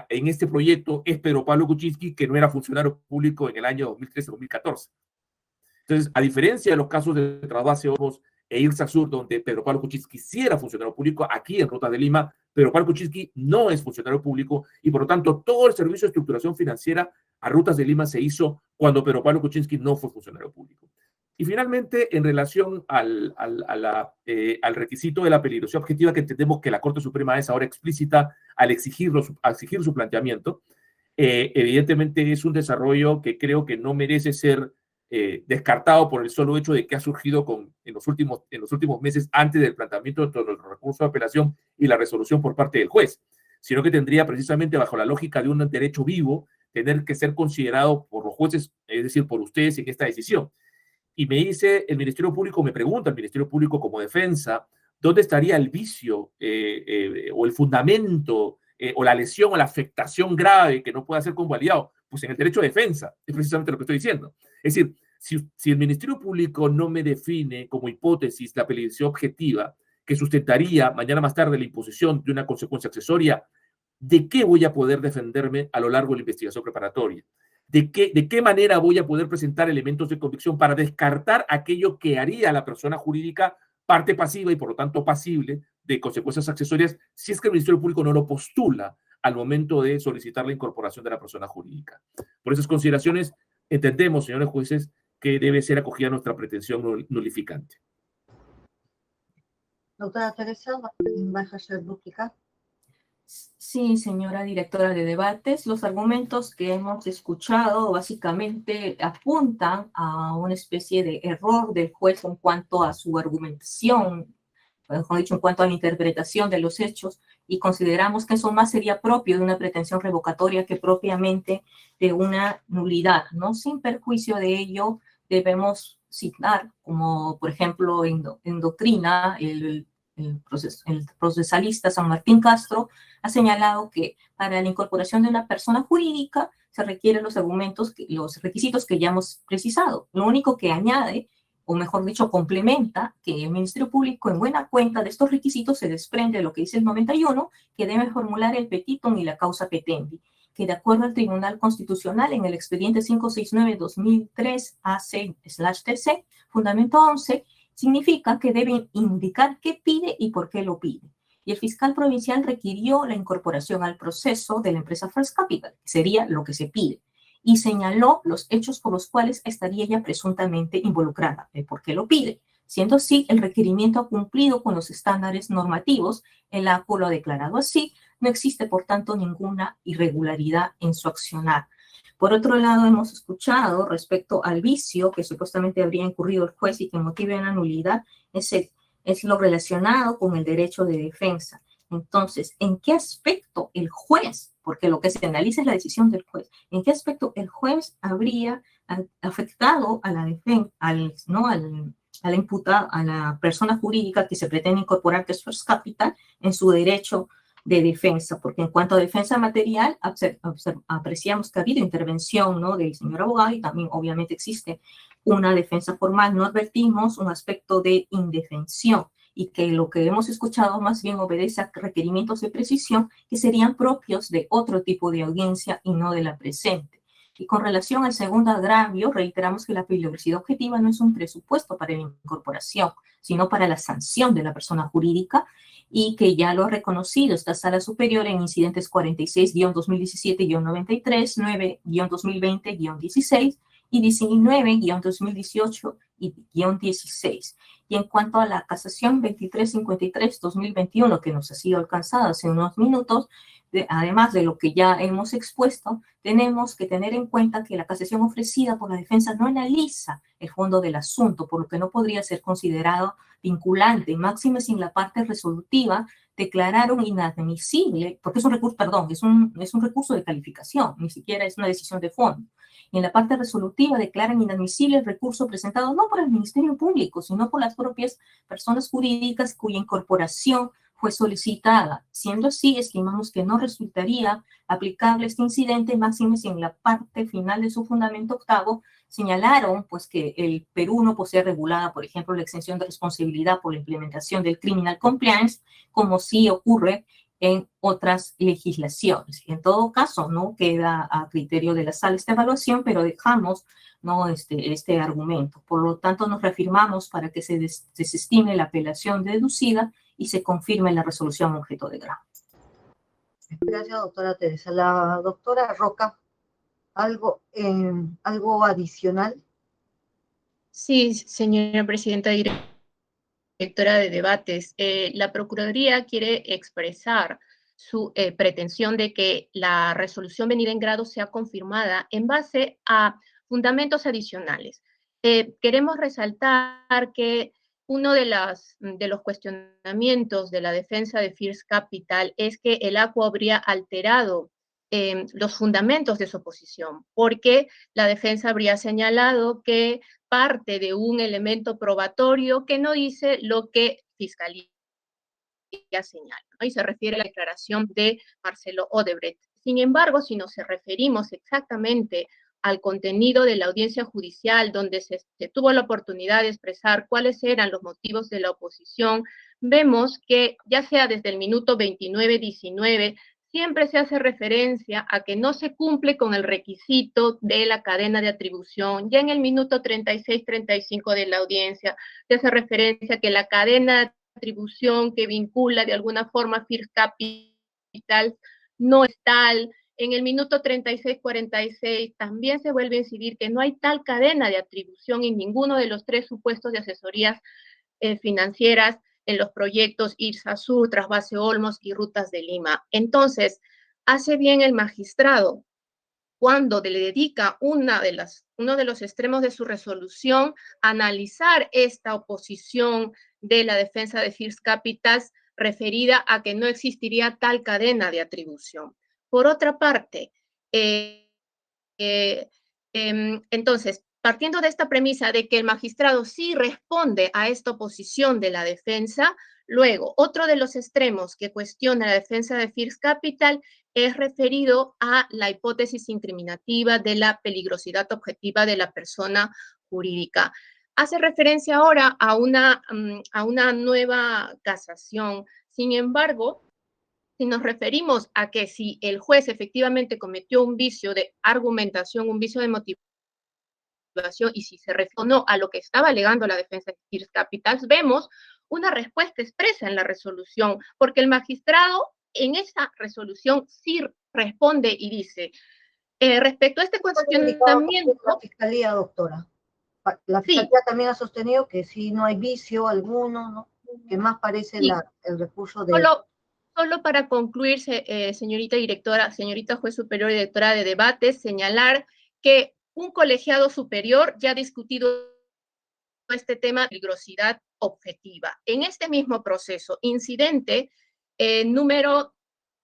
en este proyecto es Pedro Pablo Kuczynski, que no era funcionario público en el año 2013-2014? Entonces, a diferencia de los casos de Trasvase Olmos e Irsasur, donde Pedro Pablo Kuczynski sí era funcionario público, aquí en Rutas de Lima, Pedro Pablo Kuczynski no es funcionario público y por lo tanto todo el servicio de estructuración financiera a Rutas de Lima se hizo cuando Pedro Pablo Kuczynski no fue funcionario público. Y finalmente, en relación al requisito de la peligrosidad objetiva, que entendemos que la Corte Suprema es ahora explícita al exigir su planteamiento, evidentemente es un desarrollo que creo que no merece ser descartado por el solo hecho de que ha surgido en los últimos meses antes del planteamiento de los recursos de apelación y la resolución por parte del juez, sino que tendría precisamente bajo la lógica de un derecho vivo, tener que ser considerado por los jueces, es decir, por ustedes en esta decisión. Y me dice el Ministerio Público, me pregunta el Ministerio Público como defensa, ¿dónde estaría el vicio o el fundamento o la lesión o la afectación grave que no pueda ser convalidado? Pues en el derecho de defensa, es precisamente lo que estoy diciendo. Es decir, si el Ministerio Público no me define como hipótesis la peligrosidad objetiva que sustentaría mañana más tarde la imposición de una consecuencia accesoria, ¿de qué voy a poder defenderme a lo largo de la investigación preparatoria? ¿De qué manera voy a poder presentar elementos de convicción para descartar aquello que haría la persona jurídica parte pasiva y por lo tanto pasible de consecuencias accesorias si es que el Ministerio Público no lo postula al momento de solicitar la incorporación de la persona jurídica? Por esas consideraciones, entendemos, señores jueces, que debe ser acogida nuestra pretensión nulificante. Doctora Teresa, ¿va a ejercer dúplica? Sí, señora directora de debates, los argumentos que hemos escuchado básicamente apuntan a una especie de error del juez en cuanto a su argumentación, mejor dicho, en cuanto a la interpretación de los hechos, y consideramos que eso más sería propio de una pretensión revocatoria que propiamente de una nulidad, ¿no? Sin perjuicio de ello, debemos citar, como por ejemplo en doctrina, el procesalista San Martín Castro ha señalado que para la incorporación de una persona jurídica se requieren los requisitos que ya hemos precisado. Lo único que añade, o mejor dicho, complementa, que el Ministerio Público en buena cuenta de estos requisitos se desprende de lo que dice el 91, que debe formular el petitum y la causa petendi, que de acuerdo al Tribunal Constitucional en el expediente 569-2003 AC/TC, fundamento 11, significa que deben indicar qué pide y por qué lo pide. Y el fiscal provincial requirió la incorporación al proceso de la empresa First Capital, que sería lo que se pide, y señaló los hechos por los cuales estaría ella presuntamente involucrada, de por qué lo pide. Siendo así, el requerimiento ha cumplido con los estándares normativos, el ACO lo ha declarado así, no existe por tanto ninguna irregularidad en su accionar. Por otro lado, hemos escuchado respecto al vicio que supuestamente habría incurrido el juez y que motive una nulidad, es lo relacionado con el derecho de defensa. Entonces, ¿en qué aspecto el juez, porque lo que se analiza es la decisión del juez, en qué aspecto el juez habría afectado a la defensa, a la imputada, a la persona jurídica que se pretende incorporar, que es First Capital, en su derecho de defensa? Porque en cuanto a defensa material, apreciamos que ha habido intervención, ¿no?, del señor abogado, y también obviamente existe una defensa formal. No advertimos un aspecto de indefensión, y que lo que hemos escuchado más bien obedece a requerimientos de precisión que serían propios de otro tipo de audiencia y no de la presente. Y con relación al segundo agravio, reiteramos que la peligrosidad objetiva no es un presupuesto para la incorporación, sino para la sanción de la persona jurídica, y que ya lo ha reconocido esta Sala Superior en incidentes 46-2017-93, 9-2020-16 y 19-2018-16. Y en cuanto a la casación 2353-2021, que nos ha sido alcanzada hace unos minutos, además de lo que ya hemos expuesto, tenemos que tener en cuenta que la casación ofrecida por la defensa no analiza el fondo del asunto, por lo que no podría ser considerado vinculante, máxime sin la parte resolutiva declararon inadmisible, porque es un recurso, es un recurso de calificación, ni siquiera es una decisión de fondo. Y en la parte resolutiva declaran inadmisible el recurso presentado no por el Ministerio Público, sino por las propias personas jurídicas cuya incorporación fue solicitada. Siendo así, estimamos que no resultaría aplicable este incidente, máxime si en la parte final de su fundamento octavo señalaron pues que el Perú no posee regulada, por ejemplo, la exención de responsabilidad por la implementación del criminal compliance, como sí ocurre en otras legislaciones. En todo caso, no queda a criterio de la sala esta evaluación, pero dejamos, ¿no?, este argumento. Por lo tanto, nos reafirmamos para que se desestime la apelación deducida y se confirme la resolución objeto de grado. Gracias, doctora Teresa. La doctora Roca, ¿algo adicional? Sí, señora presidenta, directora de debates. La Procuraduría quiere expresar su pretensión de que la resolución venida en grado sea confirmada en base a fundamentos adicionales. Queremos resaltar que uno de los cuestionamientos de la defensa de First Capital es que el ACU habría alterado los fundamentos de su oposición, porque la defensa habría señalado que parte de un elemento probatorio que no dice lo que Fiscalía señala, ¿no? Y se refiere a la declaración de Marcelo Odebrecht. Sin embargo, si nos referimos exactamente al contenido de la audiencia judicial, donde se tuvo la oportunidad de expresar cuáles eran los motivos de la oposición, vemos que ya sea desde el minuto 29-19, siempre se hace referencia a que no se cumple con el requisito de la cadena de atribución. Ya en el minuto 36-35 de la audiencia se hace referencia a que la cadena de atribución que vincula de alguna forma First Capital no es tal. En el minuto 36-46 también se vuelve a incidir que no hay tal cadena de atribución en ninguno de los 3 supuestos de asesorías financieras en los proyectos IRSA Sur, Trasvase Olmos y Rutas de Lima. Entonces, hace bien el magistrado cuando le dedica uno de los extremos de su resolución a analizar esta oposición de la defensa de First Capital referida a que no existiría tal cadena de atribución. Por otra parte, entonces, partiendo de esta premisa de que el magistrado sí responde a esta oposición de la defensa, luego, otro de los extremos que cuestiona la defensa de First Capital es referido a la hipótesis incriminativa de la peligrosidad objetiva de la persona jurídica. Hace referencia ahora a una nueva casación. Sin embargo, si nos referimos a que si el juez efectivamente cometió un vicio de argumentación, un vicio de motivación, y si se refirió a lo que estaba alegando la defensa de First Capital, vemos una respuesta expresa en la resolución, porque el magistrado en esa resolución sí responde y dice, respecto a este cuestionamiento... La Fiscalía, doctora. La Fiscalía también ha sostenido que sí no hay vicio alguno, ¿no? Que más parece el recurso de... Solo para concluir, señorita directora, señorita juez superior y directora de debates, señalar que un colegiado superior ya ha discutido este tema de peligrosidad objetiva. En este mismo proceso, incidente número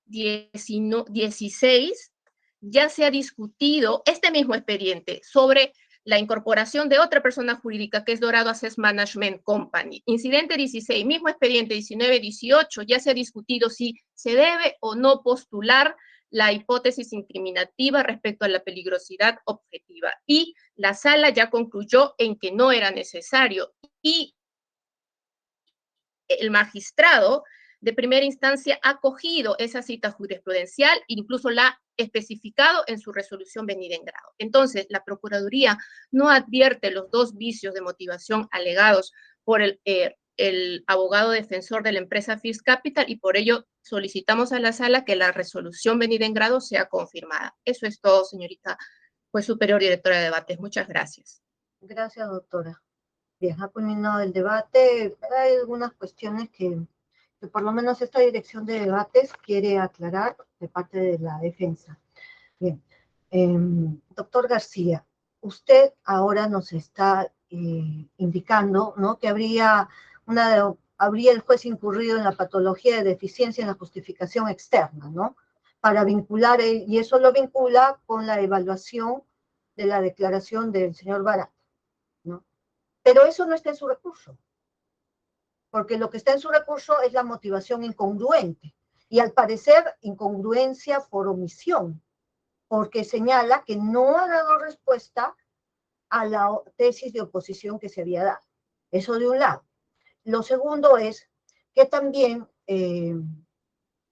16, ya se ha discutido este mismo expediente sobre la incorporación de otra persona jurídica que es Dorado Asset Management Company. Incidente 16, mismo expediente 19-18, ya se ha discutido si se debe o no postular la hipótesis incriminativa respecto a la peligrosidad objetiva. Y la sala ya concluyó en que no era necesario. Y el magistrado de primera instancia ha acogido esa cita jurisprudencial, incluso la ha especificado en su resolución venida en grado. Entonces, la Procuraduría no advierte los 2 vicios de motivación alegados por el abogado defensor de la empresa First Capital y por ello solicitamos a la sala que la resolución venida en grado sea confirmada. Eso es todo, señorita juez superior y directora de debates. Muchas gracias. Gracias, doctora. Bien, ha culminado el debate. Hay algunas cuestiones que por lo menos esta dirección de debates quiere aclarar de parte de la defensa. Bien, doctor García, usted ahora nos está indicando, ¿no?, que habría el juez incurrido en la patología de deficiencia en la justificación externa, ¿no?, para vincular, y eso lo vincula con la evaluación de la declaración del señor Barat, ¿no? Pero eso no está en su recurso, porque lo que está en su recurso es la motivación incongruente, y al parecer incongruencia por omisión, porque señala que no ha dado respuesta a la tesis de oposición que se había dado. Eso de un lado. Lo segundo es que también,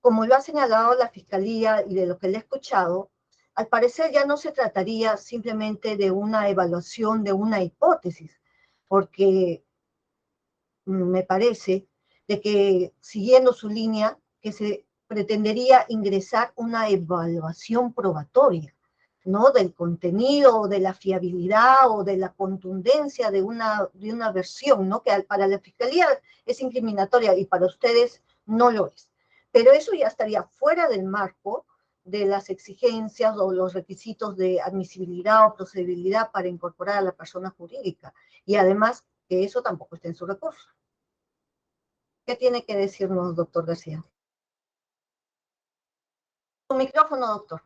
como lo ha señalado la Fiscalía y de lo que le he escuchado, al parecer ya no se trataría simplemente de una evaluación de una hipótesis, porque me parece de que, siguiendo su línea, que se pretendería ingresar una evaluación probatoria, ¿no?, del contenido o de la fiabilidad o de la contundencia de una versión, ¿no?, que para la Fiscalía es incriminatoria y para ustedes no lo es. Pero eso ya estaría fuera del marco de las exigencias o los requisitos de admisibilidad o procedibilidad para incorporar a la persona jurídica. Y además que eso tampoco está en su recurso. ¿Qué tiene que decirnos, doctor García? Su micrófono, doctor.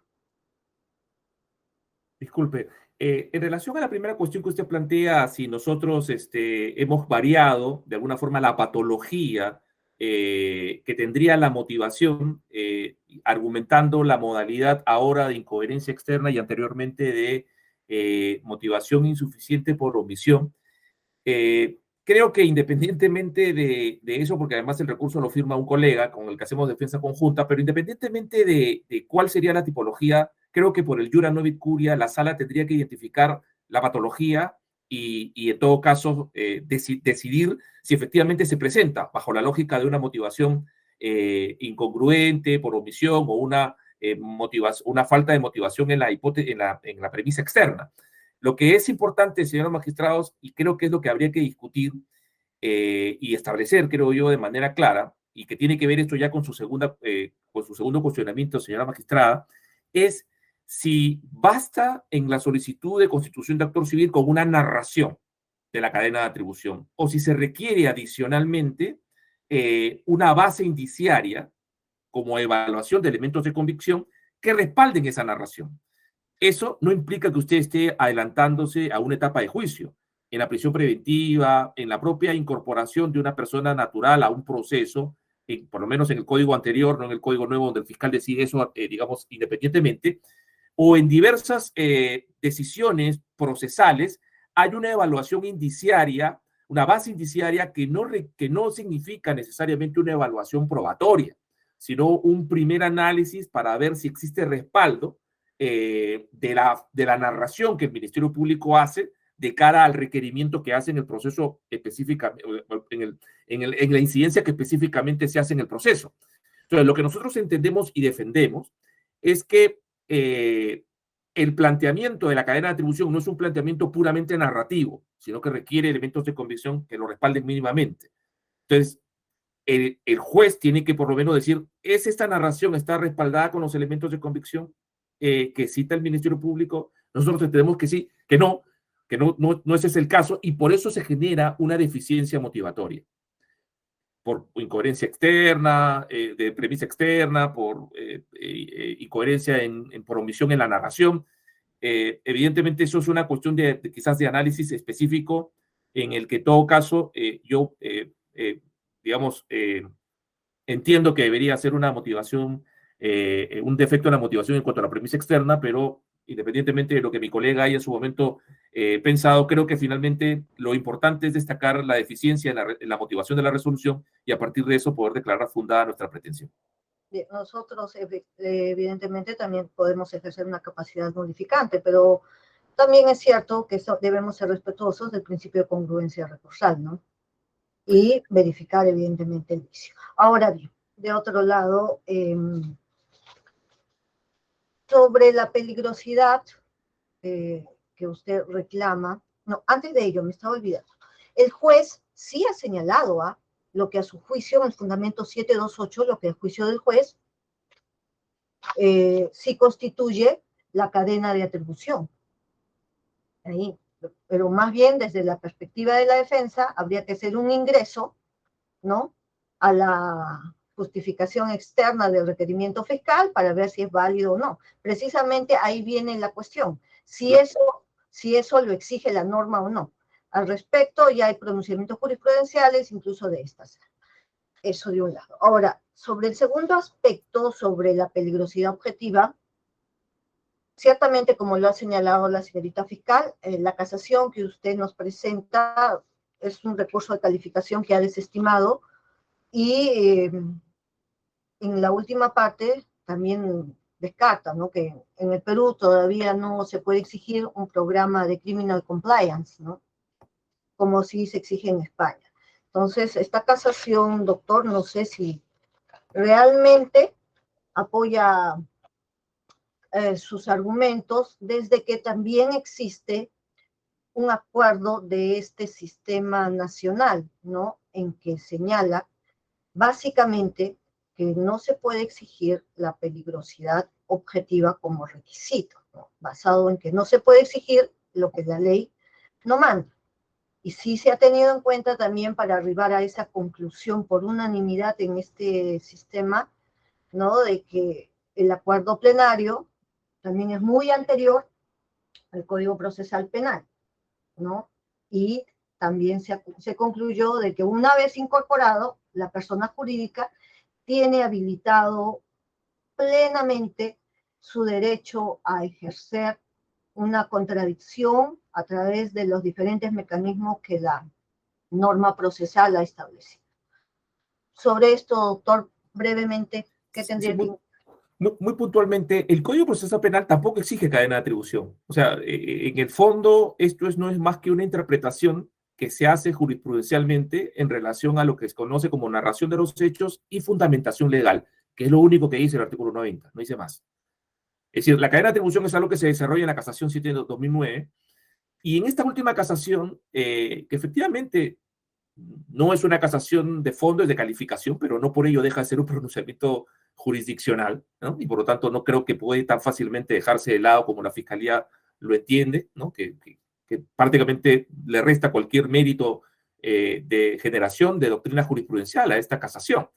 Disculpe, en relación a la primera cuestión que usted plantea, si nosotros hemos variado de alguna forma la patología que tendría la motivación, argumentando la modalidad ahora de incoherencia externa y anteriormente de motivación insuficiente por omisión. Creo que independientemente de eso, porque además el recurso lo firma un colega con el que hacemos defensa conjunta, pero independientemente de cuál sería la tipología, creo que por el Iura Novit Curia la sala tendría que identificar la patología y en todo caso decidir si efectivamente se presenta bajo la lógica de una motivación incongruente por omisión o una falta de motivación en la premisa externa. Lo que es importante, señores magistrados, y creo que es lo que habría que discutir y establecer, creo yo, de manera clara, y que tiene que ver esto ya con su segundo cuestionamiento, señora magistrada, es si basta en la solicitud de constitución de actor civil con una narración de la cadena de atribución, o si se requiere adicionalmente una base indiciaria como evaluación de elementos de convicción que respalden esa narración. Eso no implica que usted esté adelantándose a una etapa de juicio. En la prisión preventiva, en la propia incorporación de una persona natural a un proceso, por lo menos en el código anterior, no en el código nuevo donde el fiscal decide eso, digamos, independientemente, o en diversas decisiones procesales, hay una evaluación indiciaria, una base indiciaria que no significa necesariamente una evaluación probatoria, sino un primer análisis para ver si existe respaldo de la narración que el Ministerio Público hace de cara al requerimiento que hace en el proceso específicamente, en la incidencia que específicamente se hace en el proceso. Entonces, lo que nosotros entendemos y defendemos es que el planteamiento de la cadena de atribución no es un planteamiento puramente narrativo, sino que requiere elementos de convicción que lo respalden mínimamente. Entonces, el juez tiene que por lo menos decir, ¿es esta narración está respaldada con los elementos de convicción que cita el Ministerio Público? Nosotros entendemos que sí, que no ese es el caso, y por eso se genera una deficiencia motivatoria. Por incoherencia externa, de premisa externa, por incoherencia por omisión en la narración. Evidentemente eso es una cuestión quizás de análisis específico en el que en todo caso yo, digamos, entiendo que debería ser una motivación, un defecto en la motivación en cuanto a la premisa externa, pero independientemente de lo que mi colega haya en su momento pensado, creo que finalmente lo importante es destacar la deficiencia en la motivación de la resolución y a partir de eso poder declarar fundada nuestra pretensión. Nosotros evidentemente también podemos ejercer una capacidad modificante, pero también es cierto que debemos ser respetuosos del principio de congruencia recursal, ¿no? Y verificar evidentemente el vicio. Ahora bien, de otro lado, sobre la peligrosidad que usted reclama, no, antes de ello, me estaba olvidando, el juez sí ha señalado lo que a su juicio, en el fundamento 728, lo que a juicio del juez, sí constituye la cadena de atribución. Ahí, pero más bien desde la perspectiva de la defensa, habría que hacer un ingreso, ¿no?, a la justificación externa del requerimiento fiscal para ver si es válido o no. Precisamente ahí viene la cuestión, si eso lo exige la norma o no. Al respecto ya hay pronunciamientos jurisprudenciales, incluso de estas. Eso de un lado. Ahora, sobre el segundo aspecto, sobre la peligrosidad objetiva, ciertamente, como lo ha señalado la señorita fiscal, la casación que usted nos presenta es un recurso de calificación que ha desestimado y en la última parte también descarta, ¿no?, que en el Perú todavía no se puede exigir un programa de criminal compliance, ¿no?, como sí se exige en España. Entonces, esta casación, doctor, no sé si realmente apoya sus argumentos, desde que también existe un acuerdo de este sistema nacional, ¿no?, en que señala básicamente que no se puede exigir la peligrosidad objetiva como requisito, ¿no?, basado en que no se puede exigir lo que la ley no manda. Y sí se ha tenido en cuenta también para arribar a esa conclusión por unanimidad en este sistema, ¿no?, de que el acuerdo plenario también es muy anterior al Código Procesal Penal, ¿no? Y también se concluyó de que una vez incorporado, la persona jurídica tiene habilitado plenamente su derecho a ejercer una contradicción a través de los diferentes mecanismos que la norma procesal ha establecido. Sobre esto, doctor, brevemente, ¿qué tendría que...? Muy puntualmente, el Código Procesal Penal tampoco exige cadena de atribución. O sea, en el fondo, esto no es más que una interpretación que se hace jurisprudencialmente en relación a lo que se conoce como narración de los hechos y fundamentación legal, que es lo único que dice el artículo 90, no dice más. Es decir, la cadena de atribución es algo que se desarrolla en la casación 7 de 2009, y en esta última casación, que efectivamente no es una casación de fondo, es de calificación, pero no por ello deja de ser un pronunciamiento jurisdiccional, ¿no? Y por lo tanto no creo que puede tan fácilmente dejarse de lado como la Fiscalía lo entiende, ¿no? Que prácticamente le resta cualquier mérito de generación de doctrina jurisprudencial a esta casación.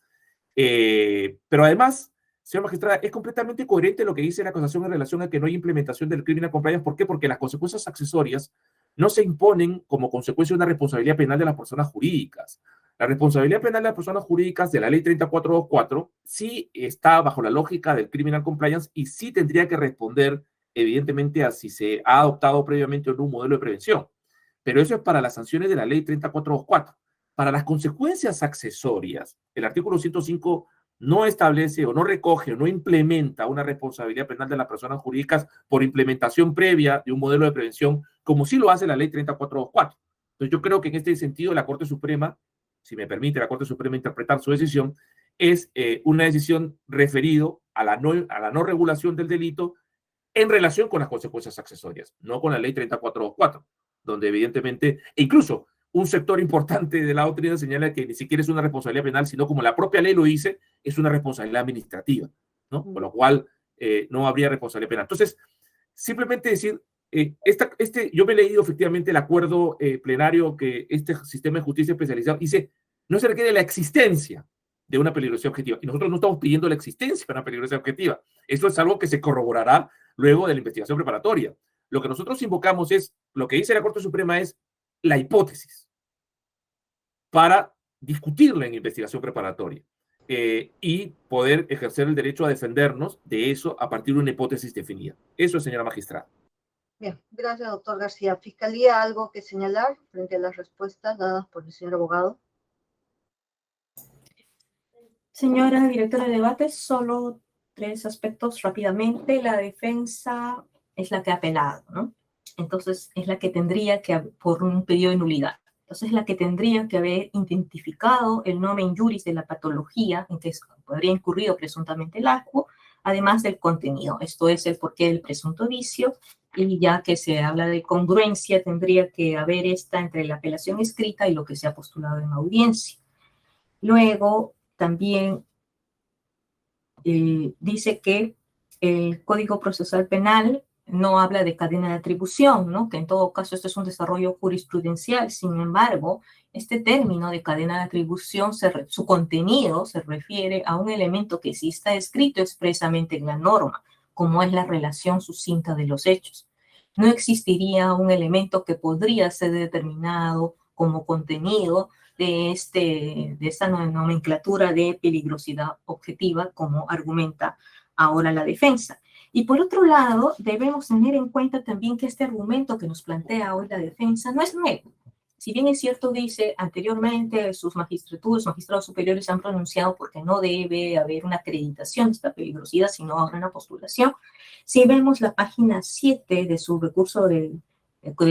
Pero además, señora magistrada, es completamente coherente lo que dice la acusación en relación a que no hay implementación del criminal compliance. ¿Por qué? Porque las consecuencias accesorias no se imponen como consecuencia de una responsabilidad penal de las personas jurídicas. La responsabilidad penal de las personas jurídicas de la ley 3424 sí está bajo la lógica del criminal compliance y sí tendría que responder, evidentemente, a si se ha adoptado previamente o no un modelo de prevención. Pero eso es para las sanciones de la ley 3424. Para las consecuencias accesorias, el artículo 105 no establece o no recoge o no implementa una responsabilidad penal de las personas jurídicas por implementación previa de un modelo de prevención, como sí lo hace la ley 3424. Entonces yo creo que en este sentido la Corte Suprema, si me permite la Corte Suprema interpretar su decisión, es una decisión referido a la no regulación del delito en relación con las consecuencias accesorias, no con la ley 3424, donde evidentemente, e incluso un sector importante de la doctrina señala que ni siquiera es una responsabilidad penal, sino como la propia ley lo dice, es una responsabilidad administrativa, ¿no? Con lo cual no habría responsabilidad penal. Entonces, simplemente decir, yo me he leído efectivamente el acuerdo plenario que este sistema de justicia especializado dice, no se requiere la existencia de una peligrosidad objetiva. Y nosotros no estamos pidiendo la existencia de una peligrosidad objetiva. Esto es algo que se corroborará luego de la investigación preparatoria. Lo que nosotros invocamos es, lo que dice la Corte Suprema es la hipótesis para discutirla en investigación preparatoria y poder ejercer el derecho a defendernos de eso a partir de una hipótesis definida. Eso es, señora magistrada. Bien, gracias, doctor García. ¿Fiscalía algo que señalar frente a las respuestas dadas por el señor abogado? Señora directora de debates, solo 3 aspectos rápidamente. La defensa es la que ha apelado, ¿no? Entonces, es la que tendría que, por un pedido de nulidad. Entonces, es la que tendría que haber identificado el nomen juris de la patología en que podría incurrido presuntamente el acto, además del contenido. Esto es el porqué del presunto vicio, y ya que se habla de congruencia, tendría que haber esta entre la apelación escrita y lo que se ha postulado en audiencia. Luego, también dice que el Código Procesal Penal no habla de cadena de atribución, ¿no? Que en todo caso esto es un desarrollo jurisprudencial. Sin embargo, este término de cadena de atribución, su contenido se refiere a un elemento que sí está escrito expresamente en la norma, como es la relación sucinta de los hechos. No existiría un elemento que podría ser determinado como contenido de esta nomenclatura de peligrosidad objetiva, como argumenta ahora la defensa. Y por otro lado, debemos tener en cuenta también que este argumento que nos plantea hoy la defensa no es nuevo. Si bien es cierto, dice anteriormente, sus magistrados superiores han pronunciado porque no debe haber una acreditación de esta peligrosidad, sino ahora una postulación. Si vemos la página 7 de su recurso de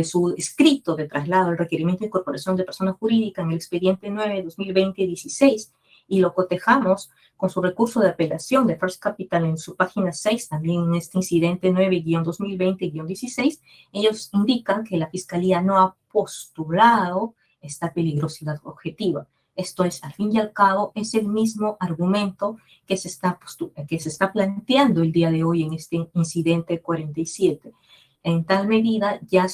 su escrito de traslado al requerimiento de incorporación de persona jurídica en el expediente 9-2020-16 y lo cotejamos con su recurso de apelación de First Capital en su página 6, también en este incidente 9-2020-16, ellos indican que la Fiscalía no ha postulado esta peligrosidad objetiva. Esto es, al fin y al cabo, es el mismo argumento que se está planteando el día de hoy en este incidente 47. En tal medida, ya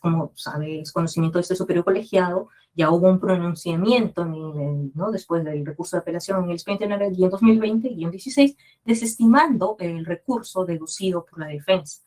como sabe, es conocimiento de este superior colegiado, ya hubo un pronunciamiento ¿no? después del recurso de apelación en el expediente 9-2020-16, desestimando el recurso deducido por la defensa.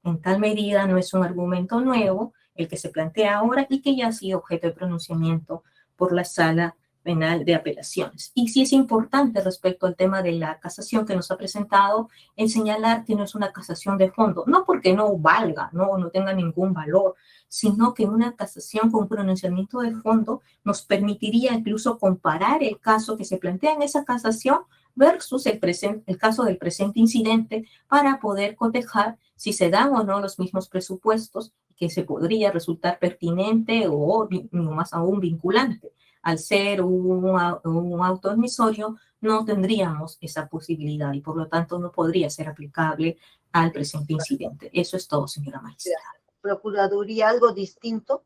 En tal medida no es un argumento nuevo el que se plantea ahora y que ya ha sido objeto de pronunciamiento por la Sala Penal de Apelaciones. Y sí es importante respecto al tema de la casación que nos ha presentado, el señalar que no es una casación de fondo, no porque no valga, no tenga ningún valor, sino que una casación con pronunciamiento de fondo nos permitiría incluso comparar el caso que se plantea en esa casación versus el caso del presente incidente para poder cotejar si se dan o no los mismos presupuestos que se podría resultar pertinente o más aún vinculante. Al ser un auto admisorio, no tendríamos esa posibilidad y por lo tanto no podría ser aplicable al presente incidente. Eso es todo, señora magistrada. ¿Procuraduría algo distinto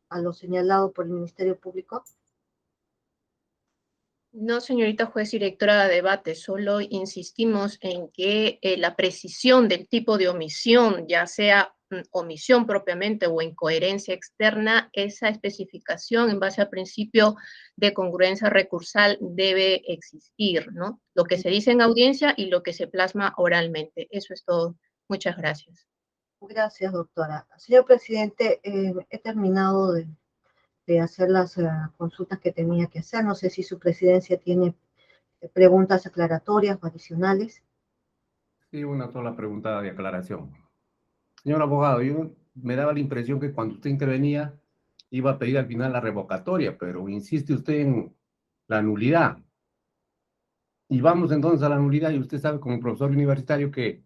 a lo señalado por el Ministerio Público? No, señorita juez directora de debate, solo insistimos en que la precisión del tipo de omisión, ya sea omisión propiamente o incoherencia externa, esa especificación en base al principio de congruencia recursal debe existir, ¿no? Lo que se dice en audiencia y lo que se plasma oralmente. Eso es todo. Muchas gracias. Gracias, doctora. Señor presidente, he terminado de hacer las consultas que tenía que hacer. No sé si su presidencia tiene preguntas aclaratorias o adicionales. Sí, una sola pregunta de aclaración. Señor abogado, yo me daba la impresión que cuando usted intervenía iba a pedir al final la revocatoria, pero insiste usted en la nulidad. Y vamos entonces a la nulidad, y usted sabe como profesor universitario que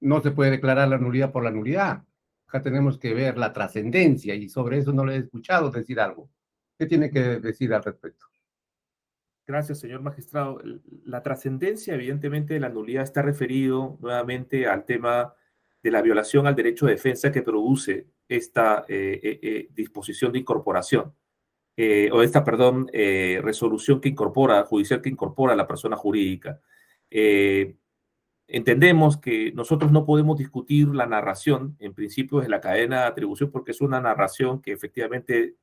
no se puede declarar la nulidad por la nulidad. Acá tenemos que ver la trascendencia, y sobre eso no le he escuchado decir algo. ¿Qué tiene que decir al respecto? Gracias, señor magistrado. La trascendencia, evidentemente, de la nulidad está referido nuevamente al tema de la violación al derecho de defensa que produce esta disposición de incorporación, resolución que incorpora, judicial que incorpora a la persona jurídica. Entendemos que nosotros no podemos discutir la narración, en principio, de la cadena de atribución, porque es una narración que efectivamente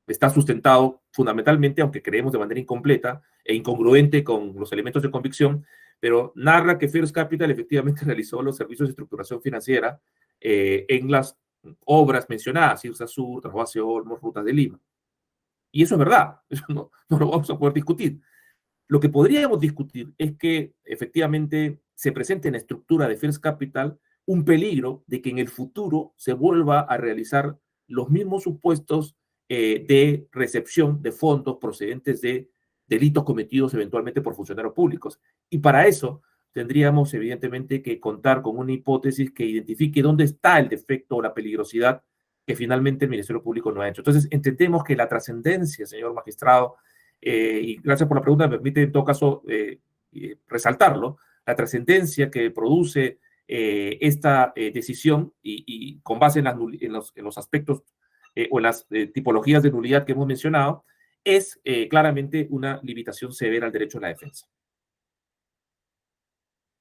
está sustentado fundamentalmente, aunque creemos de manera incompleta e incongruente con los elementos de convicción, pero narra que First Capital efectivamente realizó los servicios de estructuración financiera en las obras mencionadas, Cirsa Sur, Trasvase Olmos, Rutas de Lima. Y eso es verdad, eso no lo vamos a poder discutir. Lo que podríamos discutir es que efectivamente se presente en la estructura de First Capital un peligro de que en el futuro se vuelva a realizar los mismos supuestos de recepción de fondos procedentes de delitos cometidos eventualmente por funcionarios públicos. Y para eso tendríamos evidentemente que contar con una hipótesis que identifique dónde está el defecto o la peligrosidad que finalmente el Ministerio Público no ha hecho. Entonces, entendemos que la trascendencia, señor magistrado, y gracias por la pregunta, me permite en todo caso resaltarlo, la trascendencia que produce esta decisión y con base en los aspectos o en las tipologías de nulidad que hemos mencionado, es claramente una limitación severa al derecho a la defensa.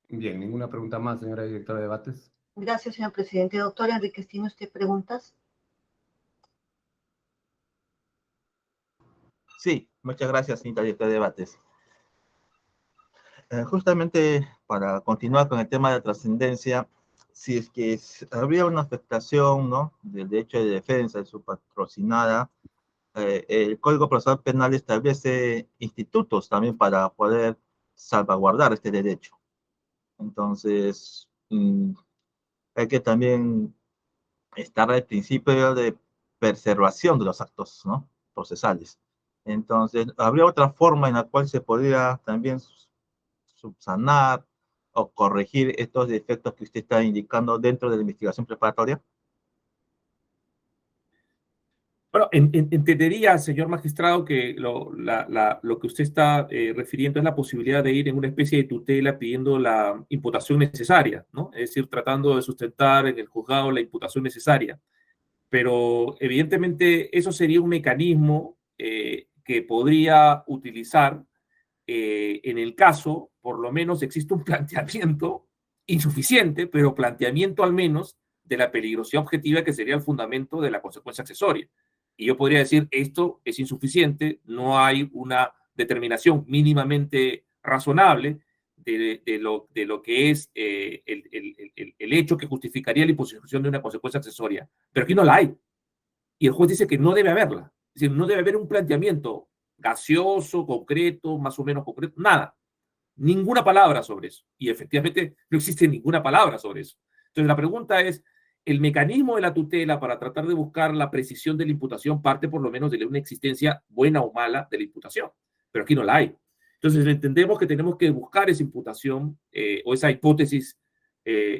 Bien, ninguna pregunta más, señora directora de debates. Gracias, señor presidente. Doctor Enríquez, ¿tiene usted preguntas? Sí, muchas gracias, señorita directora de debates. Justamente para continuar con el tema de la trascendencia, si es que habría una afectación, ¿no?, del derecho de defensa de su patrocinada, el Código Procesal Penal establece institutos también para poder salvaguardar este derecho. Entonces, hay que también estar al principio de preservación de los actos, ¿no?, procesales. Entonces, ¿habría otra forma en la cual se podría también subsanar o corregir estos defectos que usted está indicando dentro de la investigación preparatoria? Bueno, entendería, señor magistrado, que lo que usted está refiriendo es la posibilidad de ir en una especie de tutela pidiendo la imputación necesaria, ¿no? Es decir, tratando de sustentar en el juzgado la imputación necesaria. Pero evidentemente eso sería un mecanismo que podría utilizar en el caso, por lo menos existe un planteamiento insuficiente, pero planteamiento al menos de la peligrosidad objetiva que sería el fundamento de la consecuencia accesoria. Y yo podría decir, esto es insuficiente, no hay una determinación mínimamente razonable de lo que es el hecho que justificaría la imposición de una consecuencia accesoria. Pero aquí no la hay. Y el juez dice que no debe haberla. Es decir, no debe haber un planteamiento gaseoso, concreto, más o menos concreto, nada. Ninguna palabra sobre eso. Y efectivamente no existe ninguna palabra sobre eso. Entonces la pregunta es, el mecanismo de la tutela para tratar de buscar la precisión de la imputación parte por lo menos de una existencia buena o mala de la imputación. Pero aquí no la hay. Entonces entendemos que tenemos que buscar esa imputación o esa hipótesis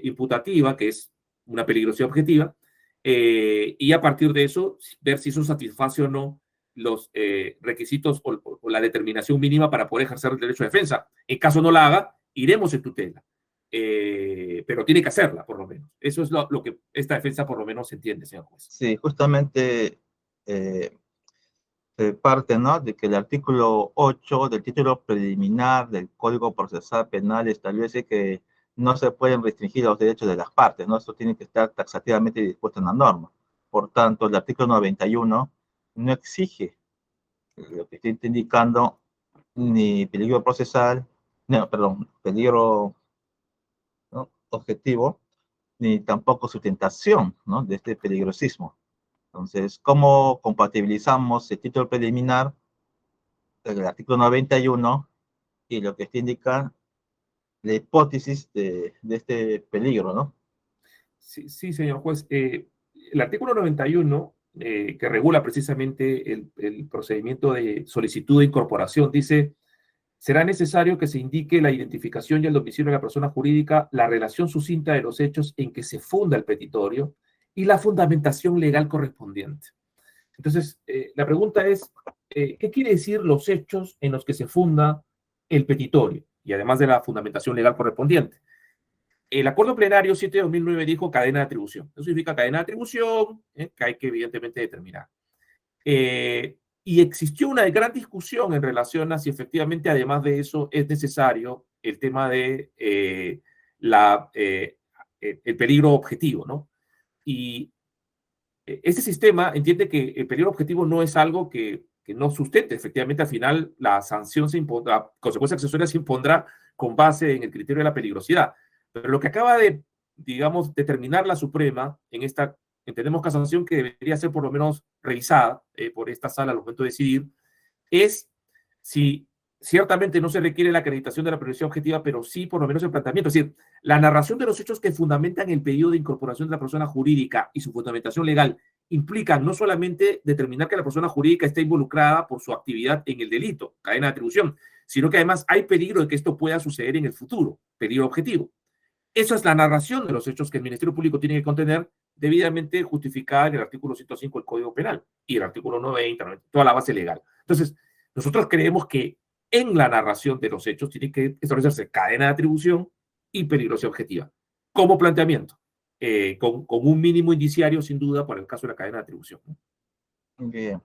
imputativa, que es una peligrosidad objetiva, y a partir de eso ver si eso satisface o no los requisitos o la determinación mínima para poder ejercer el derecho de defensa. En caso no la haga, iremos en tutela. Pero tiene que hacerla, por lo menos. Eso es lo que esta defensa por lo menos entiende, señor juez. Sí, justamente parte, ¿no?, de que el artículo 8 del título preliminar del Código Procesal Penal establece que no se pueden restringir los derechos de las partes, ¿no? Esto tiene que estar taxativamente dispuesto en la norma. Por tanto, el artículo 91 no exige lo que está indicando ni peligro procesal, no, perdón, peligro, ¿no?, objetivo, ni tampoco sustentación, ¿no?, de este peligrosismo. Entonces, ¿cómo compatibilizamos el título preliminar, el artículo 91, y lo que está indica la hipótesis de este peligro, ¿no? Sí, sí, señor juez. El artículo 91, que regula precisamente el procedimiento de solicitud de incorporación, dice: será necesario que se indique la identificación y el domicilio de la persona jurídica, la relación sucinta de los hechos en que se funda el petitorio y la fundamentación legal correspondiente. Entonces, la pregunta es, ¿qué quiere decir los hechos en los que se funda el petitorio? Y además de la fundamentación legal correspondiente. El acuerdo plenario 7 de 2009 dijo cadena de atribución. Eso significa cadena de atribución, que hay que evidentemente determinar. Y existió una gran discusión en relación a si efectivamente, además de eso, es necesario el tema de el peligro objetivo, ¿no? Y este sistema entiende que el peligro objetivo no es algo que no sustente. Efectivamente, al final, la sanción se impondrá, la consecuencia accesoria se impondrá con base en el criterio de la peligrosidad. Pero lo que acaba de, digamos, determinar la Suprema en esta, entendemos, casación, que debería ser por lo menos revisada por esta sala al momento de decidir, es si ciertamente no se requiere la acreditación de la peligrosidad objetiva, pero sí por lo menos el planteamiento. Es decir, la narración de los hechos que fundamentan el pedido de incorporación de la persona jurídica y su fundamentación legal implican no solamente determinar que la persona jurídica esté involucrada por su actividad en el delito, cadena de atribución, sino que además hay peligro de que esto pueda suceder en el futuro, peligro objetivo. Esa es la narración de los hechos que el Ministerio Público tiene que contener, debidamente justificada en el artículo 105 del Código Penal y el artículo 90, toda la base legal. Entonces, nosotros creemos que en la narración de los hechos tiene que establecerse cadena de atribución y peligrosidad objetiva, como planteamiento, con un mínimo indiciario, sin duda, para el caso de la cadena de atribución. Bien.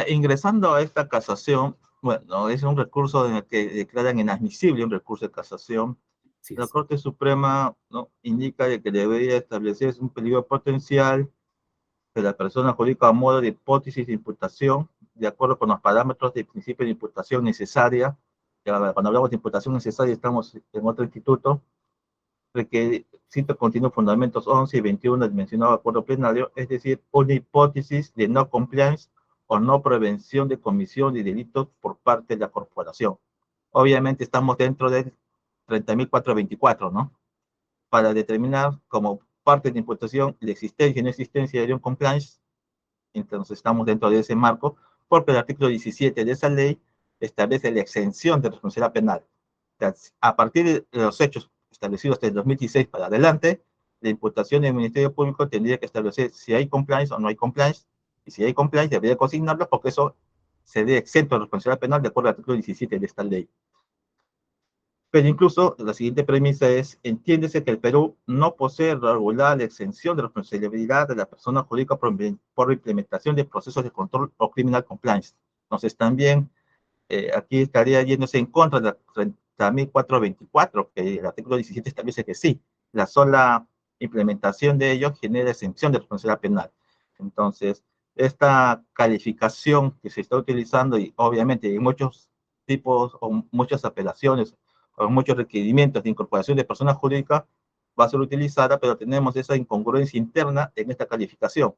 Ingresando a esta casación, bueno, es un recurso en el que declaran inadmisible un recurso de casación. Sí, La Corte Suprema, ¿no?, indica de que debería establecerse un peligro potencial de la persona jurídica a modo de hipótesis de imputación, de acuerdo con los parámetros del principio de imputación necesaria. Cuando hablamos de imputación necesaria, estamos en otro instituto, que cito continuo fundamentos 11 y 21 del mencionado acuerdo plenario, es decir, una hipótesis de no compliance o no prevención de comisión de delitos por parte de la corporación. Obviamente estamos dentro del 30.424, ¿no?, para determinar como parte de imputación la existencia y no existencia de un compliance. Entonces estamos dentro de ese marco, porque el artículo 17 de esa ley establece la exención de responsabilidad penal. Entonces, a partir de los hechos establecidos desde el 2016 para adelante, la imputación del Ministerio Público tendría que establecer si hay compliance o no hay compliance, y si hay compliance debería consignarlo, porque eso se ve exento de responsabilidad penal de acuerdo al artículo 17 de esta ley. Pero incluso la siguiente premisa es: entiéndese que el Perú no posee regulada la exención de responsabilidad de la persona jurídica por implementación de procesos de control o criminal compliance. Entonces también aquí estaría yéndose en contra de la 30.424, que el artículo 17 establece que sí, la sola implementación de ello genera exención de responsabilidad penal. Entonces, esta calificación que se está utilizando, y obviamente hay muchos tipos o muchas apelaciones con muchos requerimientos de incorporación de personas jurídicas, va a ser utilizada, pero tenemos esa incongruencia interna en esta calificación.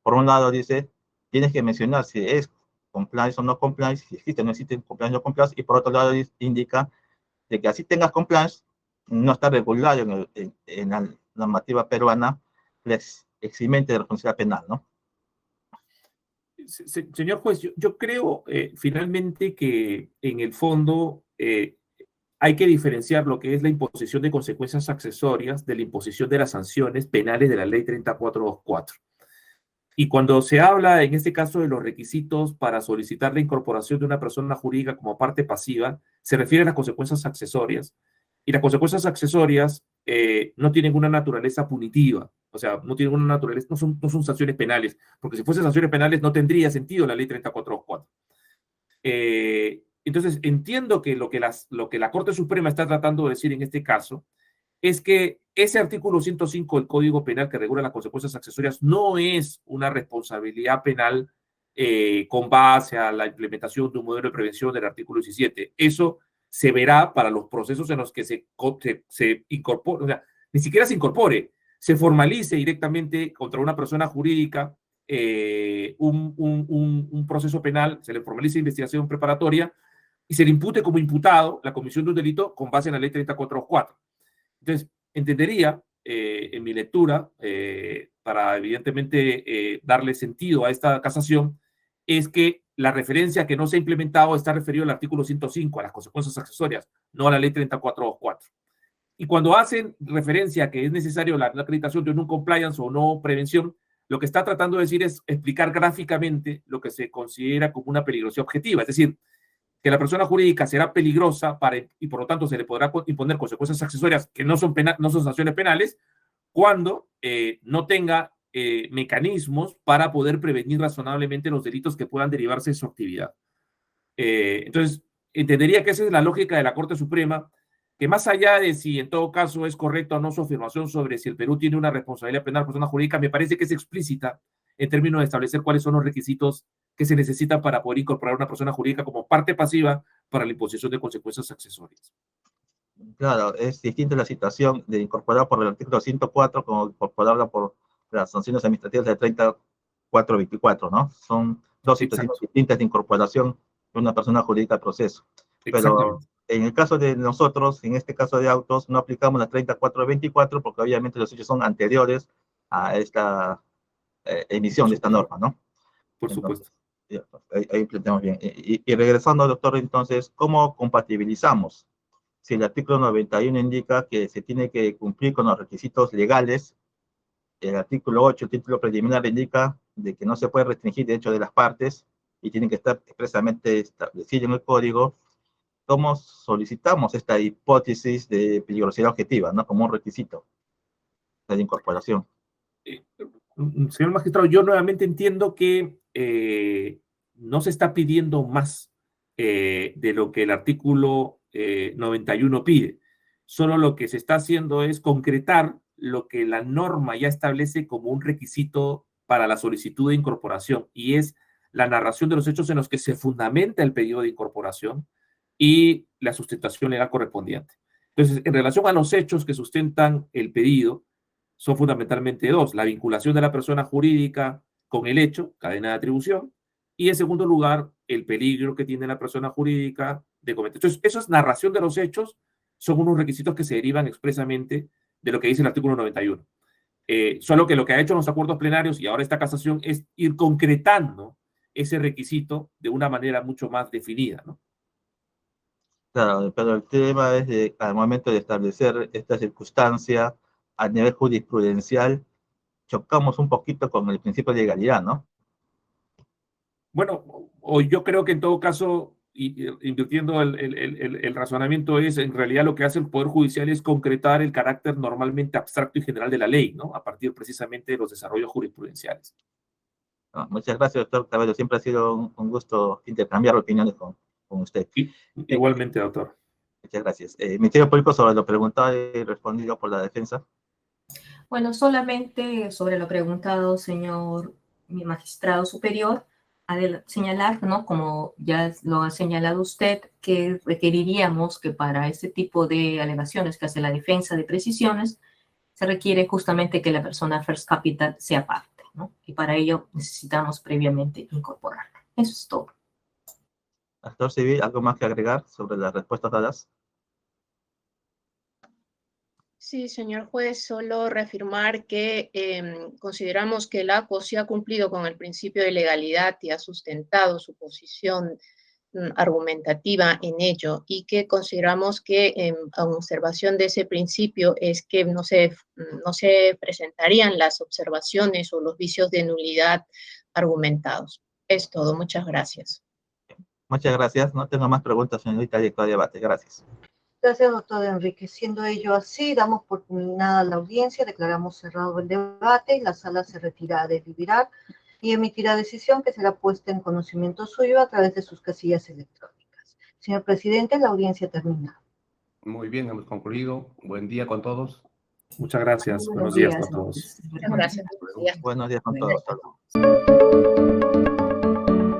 Por un lado dice, tienes que mencionar si es compliance o no compliance, si existe o no existe compliance o no compliance, y por otro lado indica de que así tengas compliance, no está regulado en la normativa peruana, les eximente de responsabilidad penal, ¿no? Señor juez, yo creo finalmente que en el fondo hay que diferenciar lo que es la imposición de consecuencias accesorias de la imposición de las sanciones penales de la ley 3424. Y cuando se habla, en este caso, de los requisitos para solicitar la incorporación de una persona jurídica como parte pasiva, se refiere a las consecuencias accesorias. Y las consecuencias accesorias no tienen una naturaleza punitiva, o sea, no tienen una naturaleza, no son sanciones penales, porque si fuesen sanciones penales no tendría sentido la ley 3424. Entonces, entiendo que lo que la Corte Suprema está tratando de decir en este caso es que ese artículo 105 del Código Penal que regula las consecuencias accesorias no es una responsabilidad penal con base a la implementación de un modelo de prevención del artículo 17. Eso se verá para los procesos en los que se incorpore, o sea, ni siquiera se incorpore, se formalice directamente contra una persona jurídica un proceso penal, se le formalice investigación preparatoria y se le impute como imputado la comisión de un delito con base en la ley 3424. Entonces, entendería en mi lectura, para evidentemente darle sentido a esta casación, es que la referencia que no se ha implementado está referido al artículo 105, a las consecuencias accesorias, no a la ley 3424. Y cuando hacen referencia a que es necesario la acreditación de un compliance o no prevención, lo que está tratando de decir es explicar gráficamente lo que se considera como una peligrosidad objetiva, es decir, que la persona jurídica será peligrosa y por lo tanto se le podrá imponer consecuencias accesorias que no son sanciones penales cuando no tenga mecanismos para poder prevenir razonablemente los delitos que puedan derivarse de su actividad. Entonces, entendería que esa es la lógica de la Corte Suprema, que más allá de si en todo caso es correcta o no su afirmación sobre si el Perú tiene una responsabilidad penal por persona jurídica, me parece que es explícita en términos de establecer cuáles son los requisitos que se necesitan para poder incorporar a una persona jurídica como parte pasiva para la imposición de consecuencias accesorias. Claro, es distinta la situación de incorporar por el artículo 104 como incorporarla por las sanciones administrativas de 3424, ¿no? Son dos situaciones distintas de incorporación de una persona jurídica al proceso. Pero en el caso de nosotros, en este caso de autos, no aplicamos la 3424 porque obviamente los hechos son anteriores a esta emisión de esta norma, ¿no? Por supuesto. Ahí planteamos bien. Y regresando, doctor, entonces, ¿cómo compatibilizamos? Si el artículo 91 indica que se tiene que cumplir con los requisitos legales, el artículo 8, el título preliminar, indica de que no se puede restringir derechos de las partes y tienen que estar expresamente establecidos en el código, ¿cómo solicitamos esta hipótesis de peligrosidad objetiva, ¿no? Como un requisito de incorporación? Señor magistrado, yo nuevamente entiendo que no se está pidiendo más de lo que el artículo 91 pide. Solo lo que se está haciendo es concretar lo que la norma ya establece como un requisito para la solicitud de incorporación, y es la narración de los hechos en los que se fundamenta el pedido de incorporación y la sustentación legal correspondiente. Entonces, en relación a los hechos que sustentan el pedido, son fundamentalmente dos: la vinculación de la persona jurídica con el hecho, cadena de atribución, y en segundo lugar, el peligro que tiene la persona jurídica de cometer. Entonces, eso es narración de los hechos, son unos requisitos que se derivan expresamente de lo que dice el artículo 91. Solo que lo que ha hecho en los acuerdos plenarios y ahora esta casación es ir concretando ese requisito de una manera mucho más definida, ¿no? Claro, pero el tema es de, al momento de establecer esta circunstancia a nivel jurisprudencial, chocamos un poquito con el principio de legalidad, ¿no? Bueno, o yo creo que en todo caso, invirtiendo el razonamiento, es en realidad lo que hace el Poder Judicial es concretar el carácter normalmente abstracto y general de la ley, ¿no? A partir precisamente de los desarrollos jurisprudenciales. No, muchas gracias, doctor Cabello. Siempre ha sido un gusto intercambiar opiniones con usted. Igualmente, doctor. Muchas gracias. Ministerio Público, sobre lo preguntado y respondido por la defensa. Bueno, solamente sobre lo preguntado, señor mi magistrado superior, señalar, ¿no? Como ya lo ha señalado usted, que requeriríamos que para este tipo de alegaciones que hace la defensa de precisiones, se requiere justamente que la persona First Capital sea parte, ¿no? Y para ello necesitamos previamente incorporarlo. Eso es todo. Actor civil, ¿algo más que agregar sobre las respuestas dadas? Sí, señor juez, solo reafirmar que consideramos que el ACO sí ha cumplido con el principio de legalidad y ha sustentado su posición argumentativa en ello, y que consideramos que en observación de ese principio es que no se presentarían las observaciones o los vicios de nulidad argumentados. Es todo, muchas gracias. Muchas gracias. No tengo más preguntas, señorita directora de debate. Gracias. Gracias, doctor Enrique. Siendo ello así, damos por culminada la audiencia, declaramos cerrado el debate y la sala se retira a deliberar y emitirá decisión que será puesta en conocimiento suyo a través de sus casillas electrónicas. Señor presidente, la audiencia termina. Muy bien, hemos concluido. Buen día con todos. Muchas gracias. Buenos días a todos. Muchas gracias. Buenos días con todos. Hasta luego.